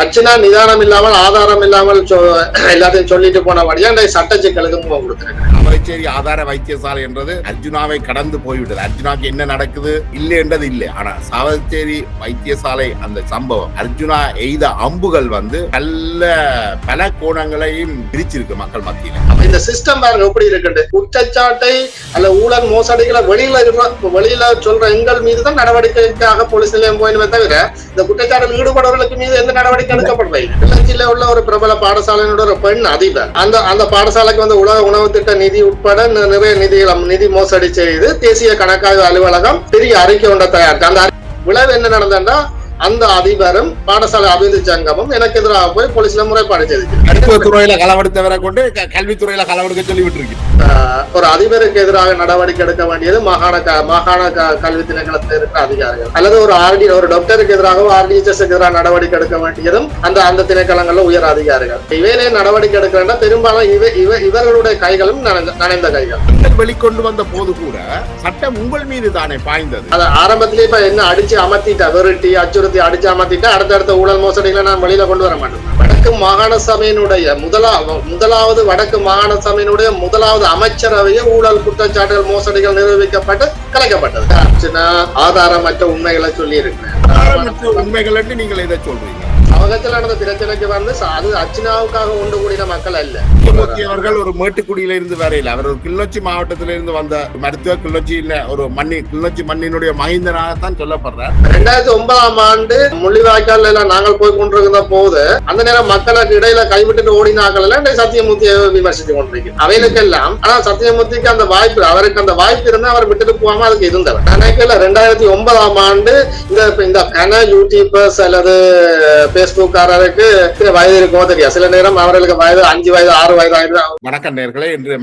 அர்ச்சனா நிதானம் இல்லாமல் ஆதாரம் இல்லாமல் எல்லாத்தையும் சொல்லிட்டு போனபடியா சட்ட சிக்கலுக்கு முகம் கொடுத்திருக்கேன். அவரைச்சேரி ஆதார வைத்தியசாலை என்றது அர்ஜுனாவை கடந்து போய்விட்டது. அர்ஜுனாக்கு என்ன நடக்குது இல்லை என்றது இல்லை. ஆனா சாவச்சேரி வைத்தியசாலை அந்த சம்பவம் அர்ஜுனா எய்த அம்புகள் பல கோணங்களையும் பிரிச்சிருக்கு மக்கள் மத்தியில. இந்த சிஸ்டம் பாருங்க எப்படி இருக்கு. குற்றச்சாட்டை அல்ல ஊழல் மோசடிகளை வெளியில சொல்ற எங்கள் மீதுதான் நடவடிக்கைக்காக போலீஸ் நிலையம் போயிடுமே தவிர இந்த குற்றச்சாட்டில் ஈடுபடுவர்களுக்கு மீது எந்த நடவடிக்கை எடுக்கப்படுறது. கிளர்ச்சியில உள்ள ஒரு பிரபல பாடசாலையோட ஒரு பெண் அதிபர் அந்த பாடசாலைக்கு உலக உணவு திட்ட நிதி உட்பட நிறைய நிதி மோசடி செய்து தேசிய கணக்காய்வு அலுவலகம் பெரிய அறிக்கை ஒன்றை தயாரிச்சு அந்த விளைவு என்ன நடந்தா அந்த அதிபரும் பாடசாலை அபிவிருத்தி சங்கமும் எனக்கு எதிராக போய் போலீஸ்ல முறைப்பாடு செய்து துறையில களவெடுத்தவரை கொண்டு கல்வித்துறையில களவெடுக்க சொல்லி விட்டுருக்கு. ஒரு அதிபருக்கு எதிராக நடவடிக்கை எடுக்க வேண்டியது மாகாண கல்வி திணைக்களத்தில் இருக்கிற அதிகாரிகள் அல்லது ஒரு டாக்டருக்கு எதிராக ஆர்டிஎச்எஸ்க்கு எதிராக நடவடிக்கை எடுக்க வேண்டியதும் அந்த திணைக்களங்கள்ல உயர் அதிகாரிகள். இவையிலே நடவடிக்கை எடுக்கிறேன் பெரும்பாலும் இவர்களுடைய கைகளும் நனைந்த கைகள். வெளிக்கொண்டு வந்த போது கூட சட்டம் உங்கள் மீது தானே பாய்ந்தது. அது ஆரம்பத்திலே இப்ப என்ன அடிச்சு அமர்த்திட்டா வெறுட்டி அச்சுறுத்தி அடிச்சு அமர்த்திட்டா அடுத்தடுத்த ஊழல் மோசடிகளை நான் வெளியில கொண்டு வர மாட்டேன். வடக்கு மாகாண சபையினுடைய முதலாவது வடக்கு மாகாண சபையினுடைய முதலாவது அமைச்சரவையே ஊழல் குற்றச்சாட்டுகள் மோசடிகள் நிரூபிக்கப்பட்டு கலைக்கப்பட்டது. ஆதாரமற்ற உண்மைகளை சொல்லி இருக்கிறேன். உண்மைகள் என்று நீங்கள் இதை சொல்றீங்க. சமூகத்தில் நடந்த பிரச்சனைக்கு அது அர்ச்சனாவுக்காக ஒன்று கூடின மக்கள் அல்ல. அவர்கள் ஒரு மேட்டுக்குடியில இருந்து வரையில அவர் ஒரு கிளிநொச்சி மாவட்டத்திலிருந்து வந்த மருத்துவ கிளிநொச்சி மண்ணினுடைய மகிந்தனாகத்தான் சொல்லப்படுறார். 2009ஆம் ஆண்டு முள்ளிவாய்க்கால் எல்லாம் நாங்கள் போய் கொண்டிருந்த போது அந்த நேரம் மக்களுக்கு இடையில கைவிட்டு ஓடினாக்கள் எல்லாம் சத்தியமூர்த்தியை விமர்சித்து கொண்டிருக்கிறேன். அவைகளுக்கெல்லாம் ஆனா சத்தியமூர்த்திக்கு அந்த வாய்ப்பு அவருக்கு அந்த வாய்ப்பு இருந்தா அவர் விட்டுட்டு போகாம அதுக்கு இருந்தவர். நினைக்கல 2009ஆம் ஆண்டு இந்த யூடியூபர்ஸ் அல்லது பேஸ்புக்காரருக்கு வயது இருக்குமோ தெரியாது. சில நேரம் அவர்களுக்கு வயது 5 வயது 6 வயது ஆயிடுது. வணக்கம் நேயர்களே, இன்று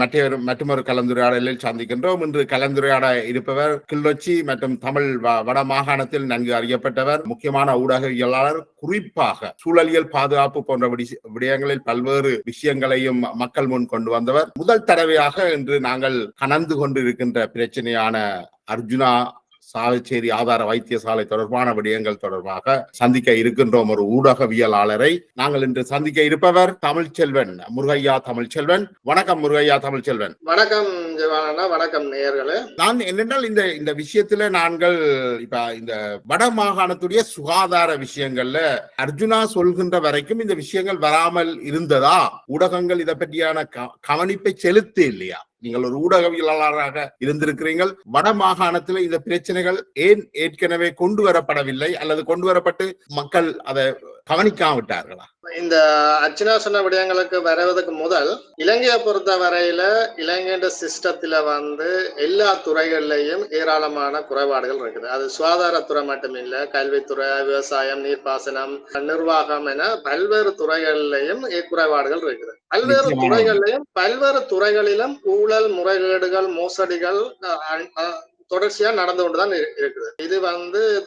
மற்றொரு கலந்துரையாடலில் சந்திக்கின்றோம். இன்று கலந்துரையாட இருப்பவர் கிளிநொச்சி மற்றும் தமிழ் வட மாகாணத்தில் நன்கு அறியப்பட்டவர், முக்கியமான ஊடகவியலாளர், குறிப்பாக சூழலியல் பாதுகாப்பு போன்ற விடயங்களில் பல்வேறு விஷயங்களையும் மக்கள் முன் கொண்டு வந்தவர். முதல் தடவையாக இன்று நாங்கள் கணந்து கொண்டிருக்கின்ற பிரச்சனையான அர்ஜுனா சாவச்சேரி ஆதார வைத்தியசாலை தொடர்பான விடயங்கள் தொடர்பாக சந்திக்க இருக்கின்றோம் ஒரு ஊடகவியலாளரை. நாங்கள் இன்று சந்திக்க இருப்பவர் தமிழ்ச்செல்வன், முருகையா தமிழ்ச்செல்வன். வணக்கம் முருகையா தமிழ்ச்செல்வன். வணக்கம் ஜெவானா, வணக்கம் நேயர்களே. நான் என்னென்றால் இந்த விஷயத்துல நாங்கள் இப்ப இந்த வட மாகாணத்துடைய சுகாதார விஷயங்கள்ல அர்ஜுனா சொல்கின்ற வரைக்கும் இந்த விஷயங்கள் வராமல் இருந்ததா? ஊடகங்கள் இதை பற்றியான கவனிப்பை செலுத்த இல்லையா? நீங்கள் ஒரு ஊடகவியலாளராக இருந்திருக்கிறீர்கள். வட மாகாணத்தில் இந்த பிரச்சனைகள் ஏன் ஏற்கனவே கொண்டு வரப்படவில்லை அல்லது கொண்டு வரப்பட்டு மக்கள் அதை கவனிக்காவிட்டார்களா? இந்த அர்ச்சனா சொன்ன விடயங்களுக்கு வருவதற்கு முதல் இலங்கையை பொறுத்த வரையில இலங்கை சிஸ்டத்துல எல்லா துறைகள்லயும் ஏராளமான குறைபாடுகள் இருக்குது. அது சுகாதாரத்துறை மட்டுமில்ல, கல்வித்துறை, விவசாயம், நீர்ப்பாசனம், நிர்வாகம் என பல்வேறு துறைகள்லயும் குறைபாடுகள் இருக்குது. பல்வேறு துறைகளிலும் ஊழல், முறைகேடுகள், மோசடிகள் தொடர்ச்சியா நடந்து கொண்டுதான் இருக்குது. இது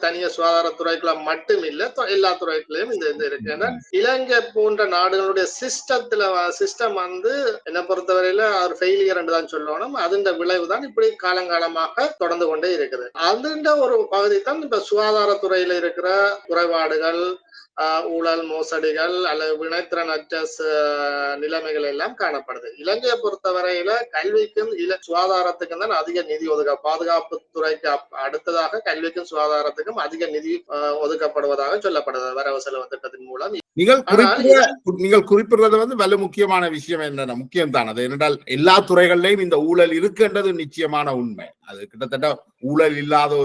தனிய சுகாதாரத்துறைக்குள்ள மட்டும் இல்ல, எல்லா துறைகளையும் இந்த இருக்கு. ஏன்னா இலங்கை போன்ற நாடுகளுடைய சிஸ்டம் என்ன பொறுத்தவரையில ஒரு ஃபெயிலியர் என்று தான் சொல்லணும். அதன் விளைவு தான் இப்படி காலங்காலமாக தொடர்ந்து கொண்டே இருக்குது. அதுன்ற ஒரு பகுதி தான் இப்ப சுகாதாரத்துறையில இருக்கிற குறைபாடுகள், ஊழல், மோசடிகள் அல்லது வினைத்திறனற்ற நிலைமைகள் எல்லாம் காணப்படுது. இலங்கையை பொறுத்தவரையில கல்விக்கும் சுகாதாரத்துக்கும் தான் அதிக நிதி பாதுகாப்பு துறைக்கு அடுத்ததாக கல்விக்கும் சுகாதாரத்துக்கும் அதிக நிதி ஒதுக்கப்படுவதாக சொல்லப்படுது வரவு செலவு திட்டத்தின் மூலம். நீங்கள் குறிப்பிடுறது வலு முக்கியமான விஷயம் என்னன்னா முக்கியம் தான். அது என்னென்றால் எல்லா துறைகளிலையும் இந்த ஊழல் இருக்குன்றது நிச்சயமான உண்மை. அது கிட்டத்தட்ட ஊழல் இல்லாத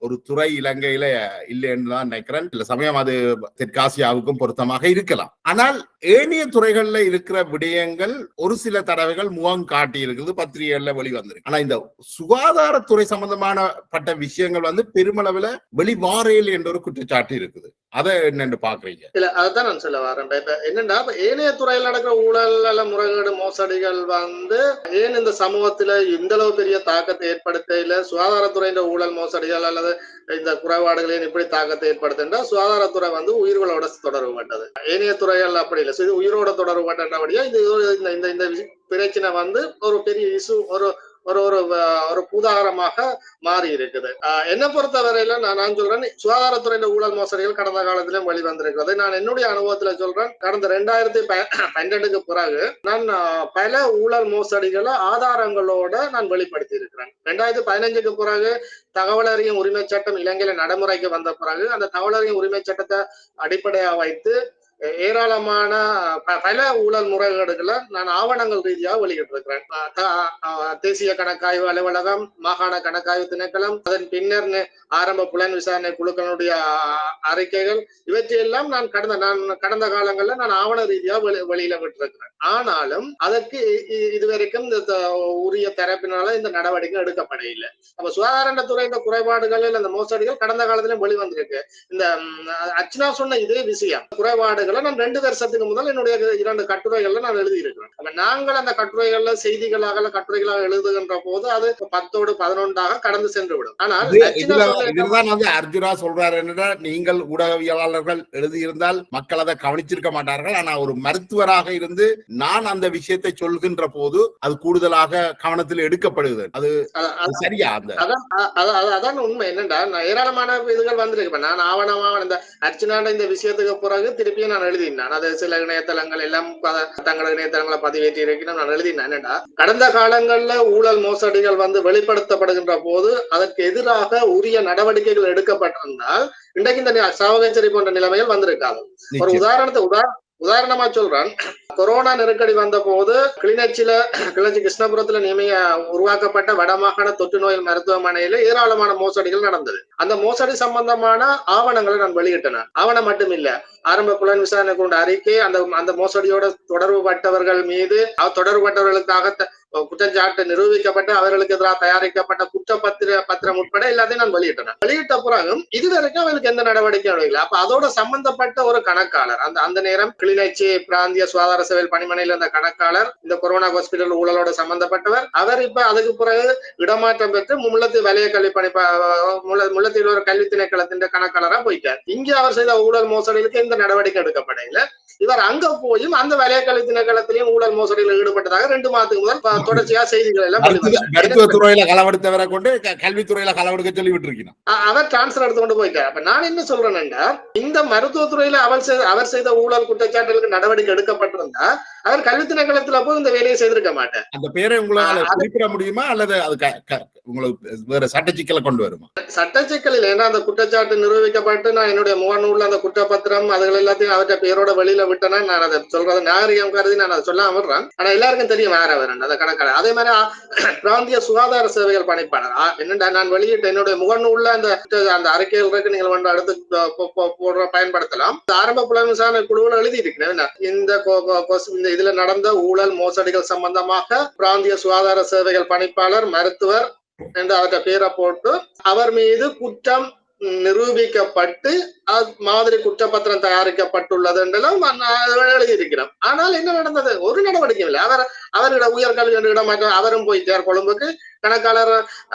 ஒரு துறை இலங்கையில இல்லை என்றுதான் நினைக்கிறேன். சில சமயம் அது தெற்காசியாவுக்கும் பொருத்தமாக இருக்கலாம். ஆனால் ஏனைய துறைகள்ல இருக்கிற விடயங்கள் ஒரு சில தடவைகள் முகம் காட்டி இருக்குது, பத்திரிகைகள்ல வெளிவந்திருக்கு. ஆனா இந்த சுகாதாரத்துறை சம்பந்தமான பட்ட விஷயங்கள் பெருமளவுல வெளிவாரையில் என்ற ஒரு குற்றச்சாட்டு இருக்குது. அதை என்னன்னு பாக்குறீங்க? இல்ல, அதுதான் நான் சொல்ல வரேன். என்னன்னா ஏனைய துறையில் நடக்கிற ஊழல், முறைகேடு, மோசடிகள் ஏன் இந்த சமூகத்துல இந்த அளவு பெரிய தாக்கத்தை ஏற்படுத்த சுகாதாரத்துறையின் ஊழல், மோசடிகள் அல்லது இந்த குறைபாடுகளின் இப்படி தாக்கத்தை ஏற்படுத்துன்னா சுகாதாரத்துறை உயிர்களோட தொடர்பு பட்டது. ஏனைய துறைகள் அப்படி இல்லை. இது உயிரோட தொடர்பு பட்டபடியா இந்த பிரச்சனை ஒரு பெரிய இஷ்யூ, ஒரு ஒரு ஒரு பூதாகரமாக மாறி இருக்குது. என்னை பொறுத்தவரையில நான் சொல்றேன், சுகாதாரத்துறையில ஊழல் மோசடிகள் கடந்த காலத்திலும் வெளிவந்திருக்கிறது. நான் என்னுடைய அனுபவத்துல சொல்றேன், கடந்த 2012க்கு பிறகு நான் பல ஊழல் மோசடிகளை ஆதாரங்களோட நான் வெளிப்படுத்தி இருக்கிறேன். 2015க்கு பிறகு தகவல் அறியும் உரிமை சட்டம் இலங்கையில நடைமுறைக்கு வந்த பிறகு அந்த தகவல் அறியும் உரிமை சட்டத்தை அடிப்படையாக வைத்து ஏராளமான பல ஊழல் முறைகேடுகளை நான் ஆவணங்கள் ரீதியாக வெளியிட்டிருக்கிறேன். தேசிய கணக்காய்வு அலுவலகம், மாகாண கணக்காய்வு திணைக்களம், அதன் பின்னர் ஆரம்ப புலன் விசாரணை குழுக்களுடைய அறிக்கைகள், இவற்றையெல்லாம் நான் கடந்த காலங்களில் நான் ஆவண ரீதியாக வெளியில விட்டிருக்கிறேன். ஆனாலும் அதற்கு இதுவரைக்கும் இந்த உரிய தரப்பினால இந்த நடவடிக்கை எடுக்கப்பட இல்லை. அப்ப சுகாதாரத்துறை இந்த குறைபாடுகள் அந்த மோசடிகள் கடந்த காலத்திலும் வெளிவந்திருக்கு. இந்த அர்ச்சனா சொன்ன இதே விஷயம் குறைபாடுகளை நான் 2 வருஷத்துக்கு முதல் என்னுடைய 2 கட்டுரைகள்ல நான் எழுதியிருக்கிறேன். அப்ப நாங்கள் அந்த கட்டுரைகள்ல கட்டுரைகளாக எழுதுகின்ற போது அது 10ஓடு 11ஆக கடந்து சென்று விடும். ஆனால் இதுதான் வந்து அர்ஜுனா சொல்றாரு என்னன்னா, நீங்கள் ஊடகவியலாளர்கள் எழுதியிருந்தால் மக்கள் அதை கவனிச்சிருக்க மாட்டார்கள். ஆனா ஒரு மருத்துவராக இருந்து நான் அந்த விஷயத்தை சொல்கின்ற போது அது கூடுதலாக கவனத்தில் எடுக்கப்படுகிறது. அது சரியா? அதான் உண்மை. என்னண்டா ஏராளமான இதுகள் வந்திருக்கு. நான் ஆவணமாக இந்த அர்ச்சனாண்ட இந்த விஷயத்துக்கு பிறகு திருப்பியும் நான் எழுதினேன். அது சில இணையதளங்கள் எல்லாம் தங்களது இணையதளங்களை பதிவேற்றி இருக்கிறேன். நான் எழுதினேன். என்னண்டா கடந்த காலங்கள்ல ஊழல் மோசடிகள் வந்து வெளிப்படுத்தப்படுகின்ற போது அதற்கு எதிராக உரிய நடவடிக்கைகள் எடுக்கப்பட்டிருந்தால் இன்றைக்கு இந்த சாவகச்சேரி போன்ற நிலைமைகள் வந்திருக்காது. ஒரு உதாரணமா சொல்றேன். கொரோனா நெருக்கடி வந்த போது கிளிநொச்சி கிருஷ்ணபுரத்துல உருவாக்கப்பட்ட வடமாகாண தொற்று நோய் மருத்துவமனையில ஏராளமான மோசடிகள் நடந்தது. அந்த மோசடி சம்பந்தமான ஆவணங்களை நான் வெளியிட்டேன். ஆவணம் மட்டும் இல்ல, ஆரம்ப புலன் விசாரணை கொண்ட அறிக்கை, அந்த மோசடியோட தொடர்புபட்டவர்கள் மீது தொடர்புபட்டவர்களுக்காக குற்றச்சாட்டு நிரூபிக்கப்பட்டு அவர்களுக்கு எதிராக தயாரிக்கப்பட்ட குற்றப்பத்திரம் உட்பட எல்லாத்தையும் நான் வெளியிட்ட பிறகும் இதுவரைக்கும் அவர்களுக்கு எந்த நடவடிக்கையும் எடுக்கல. அப்ப அதோட சம்பந்தப்பட்ட ஒரு கணக்காளர், அந்த நேரம் கிளிநொச்சி பிராந்திய சுகாதார சேவை பணிமனையில் அந்த கணக்காளர் இந்த கொரோனா ஹாஸ்பிட்டல் ஊழலோட சம்பந்தப்பட்டவர். அவர் இப்ப அதுக்கு பிறகு இடமாற்றம் பெற்று முல்லைத்தீவு வலய கல்வி முல்லைத்தீவில் ஒரு கல்வி திணைக்களத்தின் கணக்காளரா போயிட்டார். இங்கே அவர் செய்த ஊழல் மோசடிகளுக்கு எந்த நடவடிக்கை எடுக்கப்படல. இவர் அங்க போயும் அந்த வலய கல்வி திணைக்களத்திலையும் ஊழல் மோசடியில் ஈடுபட்டதாக 2 மாதத்துக்கு முதல் தொடர்ச்சியா செய்திகள் எல்லாம் மருத்துவத்துறையில களவெடுத்தவரை கொண்டு கல்வித்துறையில களவெடுக்க சொல்லி விட்டுருக்கீங்க. அவர் டிரான்ஸ்பர் எடுத்து கொண்டு போயிட்டார். அப்ப நான் என்ன சொல்றேன்னா, இந்த மருத்துவத்துறையில அவர் செய்த ஊழல் குற்றச்சாட்டுகளுக்கு நடவடிக்கை எடுக்கப்பட்டிருந்தா அவர் கல்வி திணைக்களத்துல போய் இந்த வேலையை செய்திருக்க மாட்டார். அந்த பேரை உங்களால குறிப்பிட முடியுமா அல்லது அது உங்களுக்கு வேற சட்ட சிக்கலை கொண்டு வருமா? சட்ட சிக்கல் இல்லை. ஏன்னா அந்த குற்றச்சாட்டு நிரூபிக்கப்பட்டு நான் என்னுடைய முகநூல்ல அந்த குற்றப்பத்திரம் அதுகள் எல்லாத்தையும் அவற்றை பேரோட வெளியில விட்டேன்னா நான் அதை சொல்றது நாகரிகம் கருதி நான் அதை சொல்ல விடுறேன். ஆனா எல்லாருக்கும் தெரியும் யார் அவர் அந்த கணக்காளர். அதே மாதிரி பிராந்திய சுகாதார சேவைகள் பணிப்பாளர் என்னடா நான் வெளியிட்ட என்னுடைய முகநூல்ல அந்த அறிக்கைகளுக்கு நீங்கள் வந்து அடுத்து பயன்படுத்தலாம். ஆரம்ப புலன் விசாரணை குழுவில் எழுதி இருக்கிறேன். இந்த இதுல நடந்த ஊழல் மோசடிகள் சம்பந்தமாக பிராந்திய சுகாதார சேவைகள் பணிப்பாளர் மருத்துவர் என்று அவற்றை பேரை போட்டு அவர் மீது குற்றம் நிரூபிக்கப்பட்டு மாதிரி குற்றப்பத்திரம் தயாரிக்கப்பட்டுள்ளது என்றெல்லாம் எழுதியிருக்கிறோம். ஆனால் என்ன நடந்தது? ஒரு நடவடிக்கை இல்லை. அவரிட உயர்கல்வி இடமாற்றம், அவரும் போயிட்டார் கொழும்புக்கு, கணக்காளர்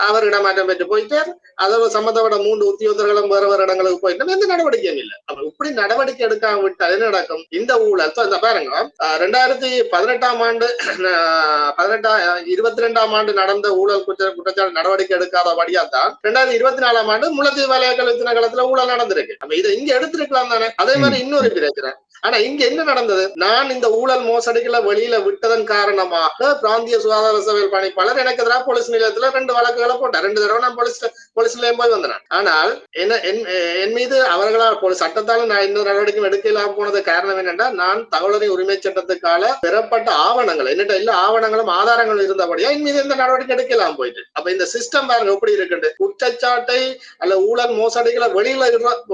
அவர் இடமாற்றம் பெற்று போயிட்டார். அதோட சம்பந்தப்பட்ட 3 உத்தியோகர்களும் வேறு இடங்களுக்கு போயிட்டோம். எந்த நடவடிக்கையும் இல்லை. அப்ப இப்படி நடவடிக்கை எடுக்காம விட்டா என்ன நடக்கும்? இந்த ஊழல் இந்த பாருங்க 2018ஆம் ஆண்டு 22ஆம் ஆண்டு நடந்த ஊழல் குற்றச்சாட்டு நடவடிக்கை எடுக்காத வழியாத்தான் 2024ஆம் ஆண்டு முல்லைத்தீவு வலய கல்வி திணைக்களத்துல ஊழல் நடந்திருக்கு. அப்ப இதை இங்க எடுத்திருக்கலாம் தானே? அதே மாதிரி இன்னொரு பிரச்சனை. ஆனா இங்க என்ன நடந்தது? நான் இந்த ஊழல் மோசடிகளை வெளியில விட்டதன் காரணமாக பிராந்திய சுகாதார சேவை பணிப்பாளர் எனக்கு எதிராக போலீஸ் நிலையத்துல 2 வழக்குகளை போட்டார். 2 தடவை நான் போலீஸ் நிலையம் போய் வந்தேன். ஆனால் என் மீது அவர்களால் சட்டத்தால நான் இந்த நடவடிக்கை எடுக்கலாம் போனது காரணம் என்னன்னா, நான் தகவல் உரிமை சட்டத்துக்கால பெறப்பட்ட ஆவணங்கள் என்னட்ட இல்ல ஆவணங்களும் ஆதாரங்களும் இருந்தபடியா என் மீது எந்த நடவடிக்கை எடுக்கலாம் போயிட்டு. அப்ப இந்த சிஸ்டம் பாருங்க எப்படி இருக்கு. குற்றச்சாட்டை அல்ல ஊழல் மோசடிகளை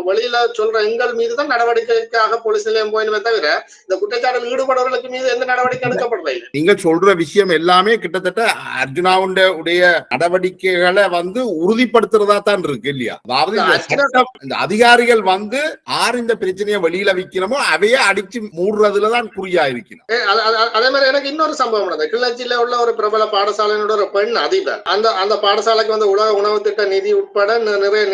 வெளியில சொல்ற எங்கள் மீதுதான் நடவடிக்கைக்காக போலீஸ் நிலையம் போயிடுமே தவிர இந்த குற்றச்சாட்டில் ஈடுபடுவர்களுக்கு மீது எந்த நடவடிக்கை எடுக்கப்படவில்லை. நீங்க சொல்ற விஷயம் எல்லாமே கிட்டத்தட்ட அர்ஜுனாவுடைய நடவடிக்கைகளை வந்து உறுதிப்படுத்துறதா தான் இருக்கு இல்லையா? அதாவது இந்த அதிகாரிகள் வந்து ஆறு இந்த பிரச்சனையை வெளியில வைக்கிறோமோ அவையே அடிச்சு மூடுறதுலதான் குறியா இருக்கிறோம். அதே மாதிரி எனக்கு இன்னொரு சம்பவம் நடந்தது. கிளிநொச்சியில உள்ள ஒரு பிரபல பாடசாலையோட ஒரு பெண் அதிபர் அந்த பாடசாலைக்கு வந்து உலக உணவு திட்ட நிதி உட்பட நிறைய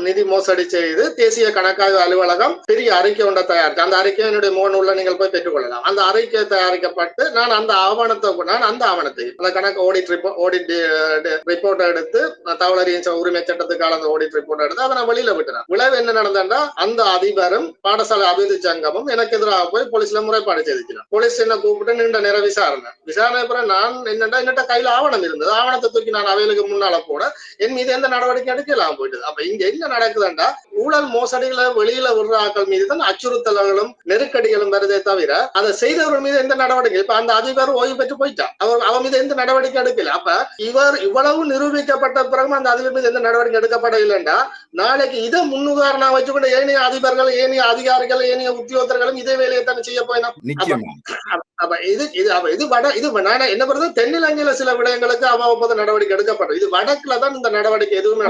நிதி மோசடி செய்து தேசிய கணக்காய்வு அலுவலகம் பெரிய அறிக்கை ஒன்றை தயாரிச்சு அந்த அறிக்கையை என்னுடைய முகநூல்ல நீங்கள் போய் பெற்றுக்கொள்ளலாம். அந்த அறிக்கை தயாரிக்கப்பட்டு நான் அந்த ஆவணத்தை அந்த கணக்கு ஆடிட் ரிப்போர்ட் எடுத்து தகவல் அறியும் உரிமை சட்டத்துக்கான அந்த ஆடிட் ரிப்போர்ட் எடுத்து அதை நான் வெளியில விட்டுறேன். விளைவு என்ன நடந்தா அந்த அதிபரும் பாடசாலை அபிவிருத்தி சங்கமும் எனக்கு எதிராக போய் போலீஸ்ல முறைப்பாடு செய்திருக்கிறார். போலீஸ் என்ன கூப்பிட்டு நீண்ட நேர விசாரணை பிறகு நான் என்னட்ட கையில ஆவணம் இருந்தது. ஆவணத்தை தூக்கி நான் அவைகளுக்கு முன்னால போட என் மீது எந்த நடவடிக்கை எடுக்கலாம் போயிட்டு. அப்ப இங்க என்ன நடக்குதுண்டா, ஊழல் மோசடிகளை வெளியில விடுற ஆக்கள் மீது தான் அச்சுறுத்தல்களும் நெருக்கடிகளும் வருதே தவிர அதை செய்தவர்கள் மீது எந்த நடவடிக்கை. இப்ப அந்த அதிபர் ஓய்வு பெற்று போயிட்டான், அவன் மீது எந்த நடவடிக்கை எடுக்கல. அப்ப இவர் இவ்வளவு நிரூபிக்கப்பட்ட பிறகு அந்த அதிபர் மீது எந்த நடவடிக்கை எடுக்கப்படவில்லைண்டா, நாளைக்கு இதை முன்னுதாரணம் வச்சுக்கொண்டு ஏனைய அதிபர்கள், ஏனைய அதிகாரிகள், ஏனைய உத்தியோகத்தர்களும் இதே வேலையை தானே செய்ய போயினா. என்ன பண்றது, தென்னிலங்கையில சில விடயங்களுக்கு அவ்வப்போது நடவடிக்கை எடுக்கப்படும். இது வடக்குல தான் இந்த நடவடிக்கை எதுவுமே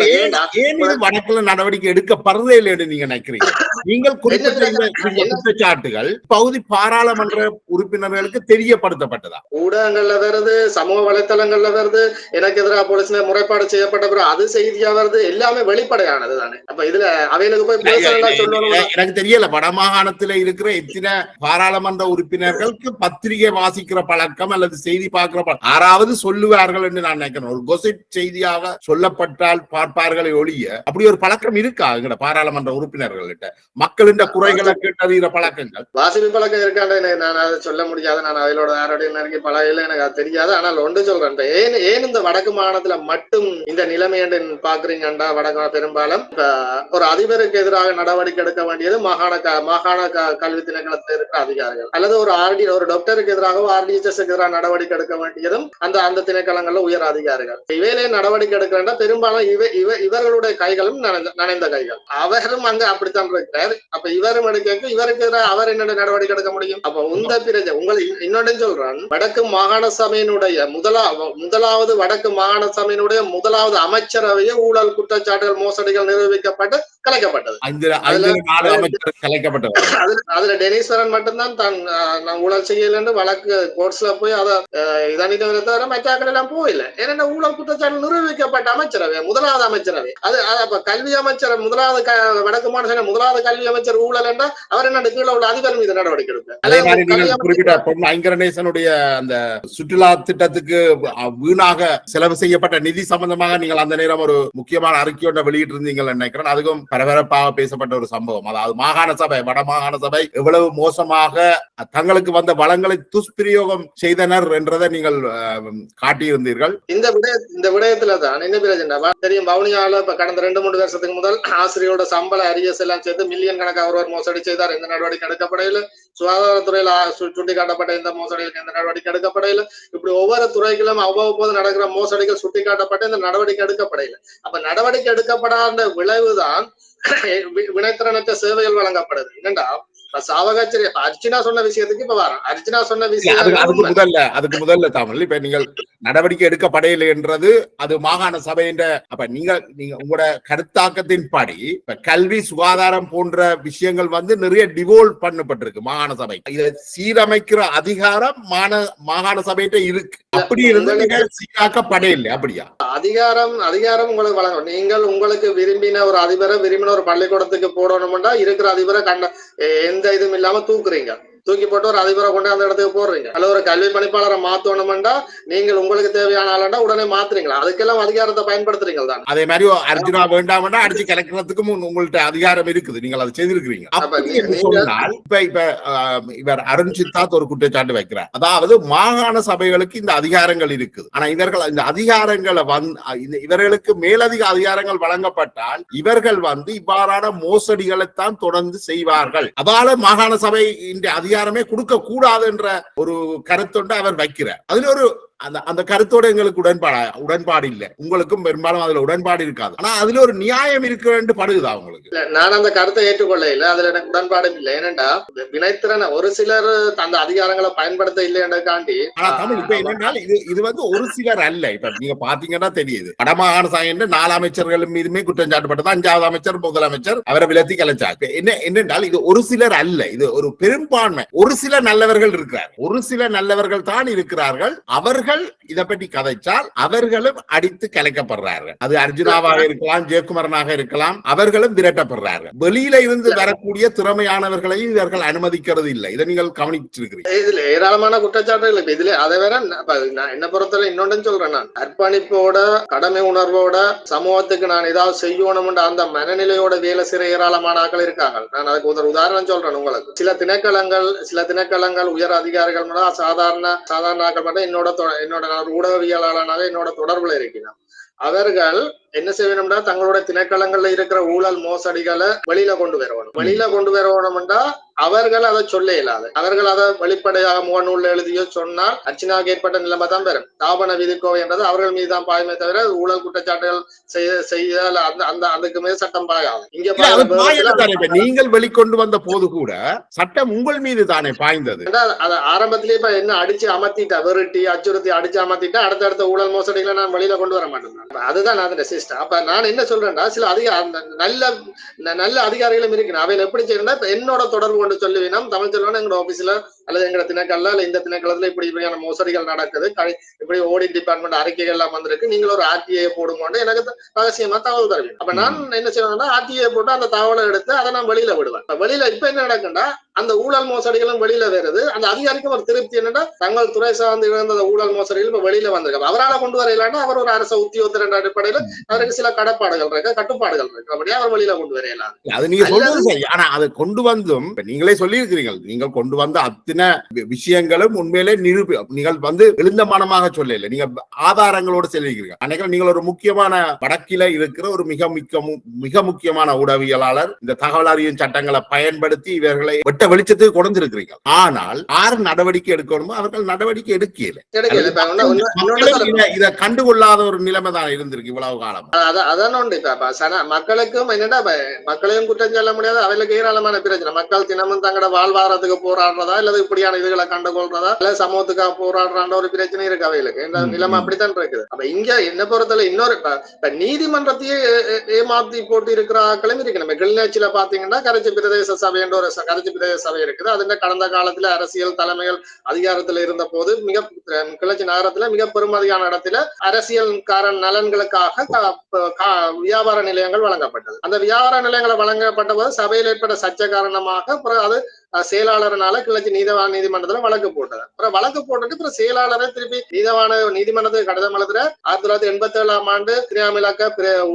வடக்குல நடவடிக்கை எடுக்கப்படுறதே இல்லை நீங்க நினைக்கிறீங்க? நீங்கள் குறிப்பிட்ட குற்றச்சாட்டுகள் பகுதி பாராளுமன்ற உறுப்பினர்களுக்கு தெரியப்படுத்தப்பட்டதா? ஊடகங்கள்ல வருது, சமூக வலைத்தளங்கள்ல வருது, எனக்கு எதிராக போலீஸ்ல முறைப்பாடு செய்யப்பட்ட பிறகு அது செய்தியா வருது, எல்லாமே வெளிப்படையானது தானே. அப்ப இதுல அவைகளுக்கு போய் சொல்லணும். எனக்கு தெரியல, வடமாகாணத்துல இருக்கிற எத்தனை பாராளுமன்ற உறுப்பினர்களுக்கு பத்திரிகை வாசிக்கிற பழக்கம் அல்லது செய்தி பார்க்கிற பழக்கம் யாராவது சொல்லுவார்கள் என்று நான் நினைக்கிறேன். ஒரு கொசிட் செய்தியாக சொல்லப்பட்டால் பார்ப்பார்களை ஒழிய அப்படி ஒரு பழக்கம் இருக்கா எங்கட பாராளுமன்ற உறுப்பினர்கள்கிட்ட? மக்களின் குறைகளை கேட்டறிகிற பழக்கங்கள், வாசிப்பு பழக்கம் இருக்காண்டு நான் அதை சொல்ல முடியாது. நான் அவையோட யாரோடைய நெருங்கி பழகையில எனக்கு அது தெரியாது. ஆனால் ஒன்று சொல்றேன், ஏன் இந்த வடக்கு மாகாணத்துல மட்டும் இந்த நிலைமை என்று பாக்குறீங்கண்டா, வடக்கு பெரும்பாலும் ஒரு அதிபருக்கு எதிராக நடவடிக்கை எடுக்க வேண்டியது மாகாண கல்வி திணைக்களத்தில் இருக்கிற அதிகாரிகள், அல்லது ஒரு டாக்டருக்கு எதிராக RDHS எதிராக நடவடிக்கை எடுக்க வேண்டியதும் அந்த திணைக்களங்கள்ல உயர் அதிகாரிகள். இவையிலே நடவடிக்கை எடுக்கிறா பெரும்பாலும் இவர்களுடைய கைகளும் நனைந்த கைகள். அவரும் அங்க அப்படித்தான் இருக்கிறார். அப்ப இவரும் எடுக்க இவருக்கு எதிராக அவர் என்ன நடவடிக்கை எடுக்க முடியும்? அப்ப உந்த பிரச்சனை உங்களை இன்னொன்று சொல்றான், வடக்கு மாகாண சபையினுடைய முதலாவது வடக்கு மாகாண சபையினுடைய முதலாவது அமைச்சரவையே ஊழல் குற்றச்சாட்டுகள் மோசடிகள் நிரூபிக்கப்பட்டு கலைக்கப்பட்டது. அதுல டெனிஸ்வரன் மட்டும்தான் நான் ஊழல் செய்யலன்னு வழக்கு கோர்ட்ஸ்ல போய் அதை தவிர மற்றாக்கள் எல்லாம் போயில. ஏன்னா ஊழல் குற்றச்சாட்டு நிரூபிக்கப்பட்ட அமைச்சரவை, முதலாவது அமைச்சரவை. அது அப்ப கல்வி அமைச்சர் முதலாவது வடக்கு மாநில முதலாவது கல்வி அமைச்சர் ஊழல் என்றால் அவர் என்ன கீழே உள்ள அதிபர் மீது நடவடிக்கை எடுப்பார். அதே மாதிரி குறிப்பிட்ட ஐங்கரநேசனுடைய அந்த சுற்றுலா திட்டத்துக்கு வீணாக செலவு செய்யப்பட்ட நிதி சம்பந்தமாக நீங்கள் அந்த நேரம் ஒரு முக்கியமான அறிக்கையோட வெளியிட்டு இருந்தீங்கன்னு நினைக்கிறேன். அதுக்கும் பரபரப்பாக பேசப்பட்ட ஒரு சம்பவம். அதாவது மாகாண சபை, வட மாகாண சபை எவ்வளவு மோசமாக தங்களுக்கு வந்த வளங்களை துஷ்பிரயோகம் செய்தனர் என்றதை நீங்கள் காட்டியிருந்தீர்கள். இந்த விடயத்துல தான் என்ன பிரச்சனை தெரியும். வவுனியால கடந்த 2-3 வருஷத்துக்கு முதல் ஆசிரியரோட சம்பள அரியஸ் எல்லாம் சேர்த்து மில்லியன் கணக்காக ஒருவர் மோசடி செய்தார். எந்த நடவடிக்கை எடுக்கப்படையில. சுகாதாரத்துறையில சுட்டிக்காட்டப்பட்ட இந்த மோசடிகளுக்கு எந்த நடவடிக்கை எடுக்கப்படையில. இப்படி ஒவ்வொரு துறைகளும் அவ்வப்போது நடக்கிற மோசடிகள் சுட்டிக்காட்டப்பட்டு இந்த நடவடிக்கை எடுக்கப்படையில. அப்ப நடவடிக்கை எடுக்கப்படாத விளைவுதான் வினைத்திறனற்ற சேவைகள் வழங்கப்படுது. என்னண்டா சாவகாச்சரி அர்ச்சனா சொன்ன விஷயத்துக்கு இப்ப வர அர்ச்சனா சொன்ன விஷயம் அதுக்கு முதல்ல தமிழ் இப்ப நீங்கள் நடவடிக்கை எடுக்கப்படையில்லை என்றது அது மாகாண சபையின். அப்ப நீங்க உங்களோட கருத்தாக்கத்தின் படி இப்ப கல்வி, சுகாதாரம் போன்ற விஷயங்கள் நிறைய டிவோல்வ் பண்ணப்பட்டிருக்கு மாகாண சபை. இதை சீரமைக்கிற அதிகாரம் மாகாண சபையிட்ட இருக்கு. அப்படி இருந்து நீங்கள் சீராக்கப்படையில்லை. அப்படியா? அதிகாரம் உங்களுக்கு வழங்கணும். நீங்கள் உங்களுக்கு விரும்பின ஒரு அதிபரை விரும்பின ஒரு பள்ளிக்கூடத்துக்கு போடணும்னா இருக்கிற அதிபரை எந்த இதுவும் இல்லாம தூக்கி போட்டு ஒரு அதிபரை கொண்டு அந்த இடத்துக்கு போடுறீங்க. அல்ல ஒரு கல்வி பணிப்பாளரை மாத்தணும்டா நீங்கள் உங்களுக்கு தேவையான ஆளாண்டா உடனே மாத்துறீங்களா? அதுக்கெல்லாம் அதிகாரத்தை பயன்படுத்துறீங்க தான். அதே மாதிரி அர்ஜுனா வேண்டாம்னா அடிச்சு கலக்கிறதுக்கும் உங்கள்ட்ட அதிகாரம் இருக்குது. நீங்கள் அதை செய்திருக்கிறீங்க. இப்ப இவர் அருண் சித்தார்த் ஒரு குற்றச்சாட்டு வைக்கிறார். அதாவது மாகாண சபைகளுக்கு இந்த அதிகாரங்கள் இருக்குது. ஆனா இவர்கள் இந்த அதிகாரங்களை இவர்களுக்கு மேலதிக அதிகாரங்கள் வழங்கப்பட்டால் இவர்கள் இவ்வாறான மோசடிகளைத்தான் தொடர்ந்து செய்வார்கள். அதால மாகாண சபை இந்த அதிகாரமே கொடுக்க கூடாது என்ற ஒரு கருத்தொண்டு அவர் வைக்கிறார். அதுல ஒரு அந்த கருத்தோட எங்களுக்கு உடன்பாடு இல்லை. உங்களுக்கும் பெரும்பாலும் அதுல உடன்பாடு இருக்காது. ஆனா அதுல ஒரு நியாயம் இருக்கு படுகுதா உங்களுக்கு? நான் அந்த கருத்தை ஏற்றுக்கொள்ள இல்லை. அதுல எனக்கு உடன்பாடு இல்லை. ஏனென்றா வினைத்திறன ஒரு சிலர் அந்த அதிகாரங்களை பயன்படுத்த இல்லை என்றாண்டி. ஆனா தமிழ் இப்ப என்னென்றால் இது ஒரு சிலர் அல்ல. இப்ப நீங்க பாத்தீங்கன்னா தெரியுது, வடமாகாண சபை 4 அமைச்சர்கள் மீதுமே குற்றம் சாட்டப்பட்டது. 5வது அமைச்சர், முதலமைச்சர் அவரை விலத்தி கலைச்சார். என்னென்றால் இது ஒரு சிலர் அல்ல, இது ஒரு பெரும்பான்மை. ஒரு சில நல்லவர்கள் இருக்கிறார், ஒரு சில நல்லவர்கள் தான் இருக்கிறார்கள். அவர்கள் அவர்கள் இதை பற்றி கதைச்சால் அவர்களும் அடித்து கலைக்கப்படுறார்கள். அது அர்ஜுனாவாக இருக்கலாம், ஜெயக்குமரனாக இருக்கலாம், அவர்களும் விரட்டப்படுறார்கள். வெளியில இருந்து வரக்கூடிய திறமையானவர்களையும் இவர்கள் அனுமதிக்கிறது இல்லை. இதை நீங்கள் கவனிச்சிருக்கிறீங்க. இதுல ஏராளமான குற்றச்சாட்டுகள் இப்ப இதுல அதை வேற நான் என்ன பொறுத்தவரை இன்னொன்னு சொல்றேன். நான் அர்ப்பணிப்போட கடமை உணர்வோட சமூகத்துக்கு நான் ஏதாவது செய்யணும் அந்த மனநிலையோட வேலை செய்யற ஏராளமான ஆட்கள் இருக்காங்க. நான் அதுக்கு ஒரு உதாரணம் சொல்றேன் உங்களுக்கு. சில திணைக்களங்கள் உயர் அதிகாரிகள் சாதாரண ஆட்கள் மட்டும் என்னோட நான் ஊடகவியலாளனாக என்னோட தொடர்புல இருக்கிறேன். அவர்கள் என்ன செய்யணும்னா தங்களுடைய திணைக்களங்கள்ல இருக்கிற ஊழல் மோசடிகளை வெளியில கொண்டு வரணும்டா அவர்கள் அதை சொல்ல இயலாது. அவர்கள் அதை வெளிப்படையாக முகநூல்ல எழுதியோ சொன்னால் அர்ச்சனாவுக்கு ஏற்பட்ட நிலைமை தான் பெறும். தாபன விதிக்கோவை என்றது அவர்கள் மீதுதான் பாயமே தவிர ஊழல் குற்றச்சாட்டுகள் செய்ய அதுக்கு மேல் சட்டம் பாயாது. இங்க நீங்கள் வெளிக்கொண்டு வந்த போது கூட சட்டம் உங்கள் மீது தானே பாய்ந்தது. அதை ஆரம்பத்திலேயே இப்ப என்ன அடிச்சு அமர்த்திட்டா, வெறுட்டி அச்சுறுத்தி அடிச்சு அமர்த்திட்டா அடுத்த ஊழல் மோசடிகளை நான் வெளியில கொண்டு வர மாட்டேன். அதுதான் அதோட சிஸ்டம். அப்ப நான் என்ன சொல்றேன்னா சில நல்ல அதிகாரிகளும் இருக்கிறேன். அவையில் எப்படி செய்யணும்னா என்னோட தொடர்பு கொண்டு சொல்லுவீனா தமிழ் செல்வன் எங்களோட ஆபீஸ்ல அல்லது எங்க திணைக்கல்ல இல்ல இந்த திணைக்களத்துல இப்படியான மோசடிகள் நடக்குது, இப்படி ஆடிட் டிபார்ட்மெண்ட் அறிக்கைகள் எல்லாம் வந்திருக்கு, நீங்கள் ஒரு RTA போடுங்க எனக்கு ரகசியமா தகவல் தருவீங்க. அப்ப நான் என்ன செய்வேன்னா RTA போட்டு அந்த தகவலை எடுத்து அதை நான் வெளியில விடுவேன். வெளியில இப்ப என்ன நடக்குன்னா அந்த ஊழல் மோசடிகளும் வெளியில வருது. அந்த அதிகாரிக்கும் ஒரு திருப்தி என்னன்னா தங்கள் துறை சார்ந்து இழந்த ஊழல் மோசடிகள் இப்ப வெளியில வந்திருக்கு. அவரால் கொண்டு வர இல்லாண்டா அவர் ஒரு அரசு உத்தியோகத்தர் என்ற அடிப்படையில அவருக்கு சில கடப்பாடுகள் இருக்கு, கட்டுப்பாடுகள் இருக்கு. அப்படியே அவர் வெளியில கொண்டு வர இயலாது. அது நீங்க சொல்றது சரி. ஆனா அதை கொண்டு வந்தும் நீங்களே சொல்லி இருக்கிறீர்கள், நீங்கள் கொண்டு வந்த அத்தனை விஷயங்களும் உண்மையிலே நீங்கள் எழுந்த மனமாக சொல்லல, நீங்க ஆதாரங்களோடு சொல்லியிருக்கிறீர்கள். அன்னைக்கு நீங்கள் ஒரு முக்கியமான வடக்கில இருக்கிற ஒரு மிக முக்கியமான உடவியலாளர் இந்த தகவல் அறியும் சட்டங்களை பயன்படுத்தி இவர்களை வெட்ட வெளிச்சத்துக்கு கொண்டிருக்கிறீங்க. ஆனால் யார் நடவடிக்கை எடுக்கணுமோ அவர்கள் நடவடிக்கை எடுக்கல. இதை கண்டுகொள்ளாத ஒரு நிலைமை தான் இருந்திருக்கு இவ்வளவு காலம். அதான் மக்களுக்கும் என்னடா மக்களையும் குற்றம் சொல்ல முடியாது. அவர்களுக்கு ஏராளமான பிரச்சனை. மக்கள் தினமும் தங்களோட வாழ்வாரத்துக்கு போராடுறதா இல்லது இப்படியான இதுகளை கண்டுகொள்றதா இல்ல சமூகத்துக்காக போராடுறான்ற ஒரு பிரச்சனை இருக்கு அவைகளுக்கு. இந்த நிலைமை அப்படித்தான் இருக்குது. அப்ப இங்க என்ன பொறுத்தல இன்னொரு நீதிமன்றத்தையே ஏமாத்தி போட்டு இருக்கிற ஆட்களும் இருக்கு. நம்ம கிளிநொச்சியில பாத்தீங்கன்னா கரைச்சி பிரதேச சபை என்ற ஒரு கரைச்சி பிரதேச சபை இருக்குது. அது கடந்த காலத்துல அரசியல் தலைமைகள் அதிகாரத்துல இருந்த போது கிளர்ச்சி நகரத்துல மிக பெருமதியான இடத்துல அரசியல்காரன் நலன்களுக்காக வியாபார நிலையங்கள் வழங்கப்பட்டது. அந்த வியாபார நிலையங்களை வழங்கப்பட்ட போது சபையில் ஏற்பட்ட சர்ச்சை காரணமாக அது செயலாளர்னால கிளர்ச்சி நீதிமன்றத்துல வழக்கு போட்டது. அப்புறம் வழக்கு போட்டுட்டு அப்புறம் செயலாளரை திருப்பி நீதிமன்றத்துக்கு கடிதம் எழுதுற 1987 ஆண்டு திரியாமிலக்க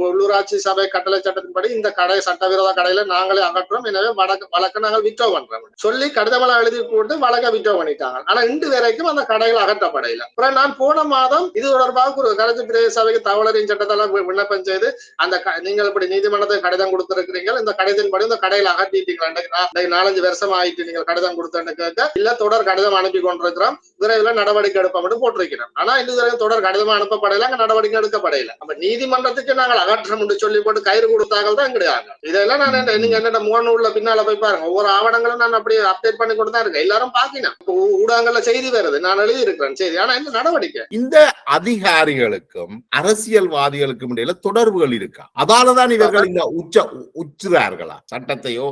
உள்ளூராட்சி சபை கட்டளை சட்டத்தின்படி இந்த கடை சட்டவிரோத கடையில நாங்களே அகற்றோம், எனவே வழக்கு நாங்கள் விட்ரோ பண்றோம் சொல்லி கடிதமெல்லாம் எழுதி போட்டு வழக்க விட்ரோ பண்ணிட்டாங்க. ஆனா இன்று வரைக்கும் அந்த கடைகள் அகற்றப்படையில. அப்புறம் நான் போன மாதம் இது தொடர்பாக ஒரு கரைச்சி பிரதேச சபைக்கு தகவலறியும் சட்டத்தெல்லாம் விண்ணப்பம் செய்து அந்த நீங்கள் இப்படி நீதிமன்றத்துக்கு கடிதம் கொடுத்திருக்கிறீங்க, இந்த கடிதத்தின்படி இந்த கடையில அகற்றிட்டீங்களா, 4-5 வருஷம் ஆயிட்டு நீங்கள் கடிதம் கொடுத்தேன்னு கேட்க இல்ல தொடர் கடிதம் அனுப்பி கொண்டிருக்கிறோம், விரைவில் நடவடிக்கை எடுப்போம் போட்டிருக்கிறோம். ஆனா இதுவரைக்கும் தொடர் கடிதம் அனுப்பப்படையில அங்க நடவடிக்கை எடுக்கப்படையில. அப்ப நீதிமன்றத்துக்கு நாங்கள் அகற்றம் என்று சொல்லி போட்டு கயிறு கொடுத்தார்கள் தான் கிடையாது. இதெல்லாம் நான் நீங்க என்னோட முகநூல்ல பின்னால போய் பாருங்க, ஒவ்வொரு ஆவணங்களும் நான் அப்படியே அப்டேட் பண்ணி கொண்டு தான் இருக்கேன். எல்லாரும் பாக்கினேன், ஊடகங்கள்ல செய்தி வருது, நான் எழுதி இருக்கிறேன் செய்தி. ஆனா என்ன நடவடிக்கை? இந்த அதிகாரிகளுக்கும் அரசியல்வாதிகளுக்கும் இடையில தொடர்புகள் இருக்கா? அதாலதான் இவர்கள் இந்த உச்சுறார்களா சட்டத்தையோ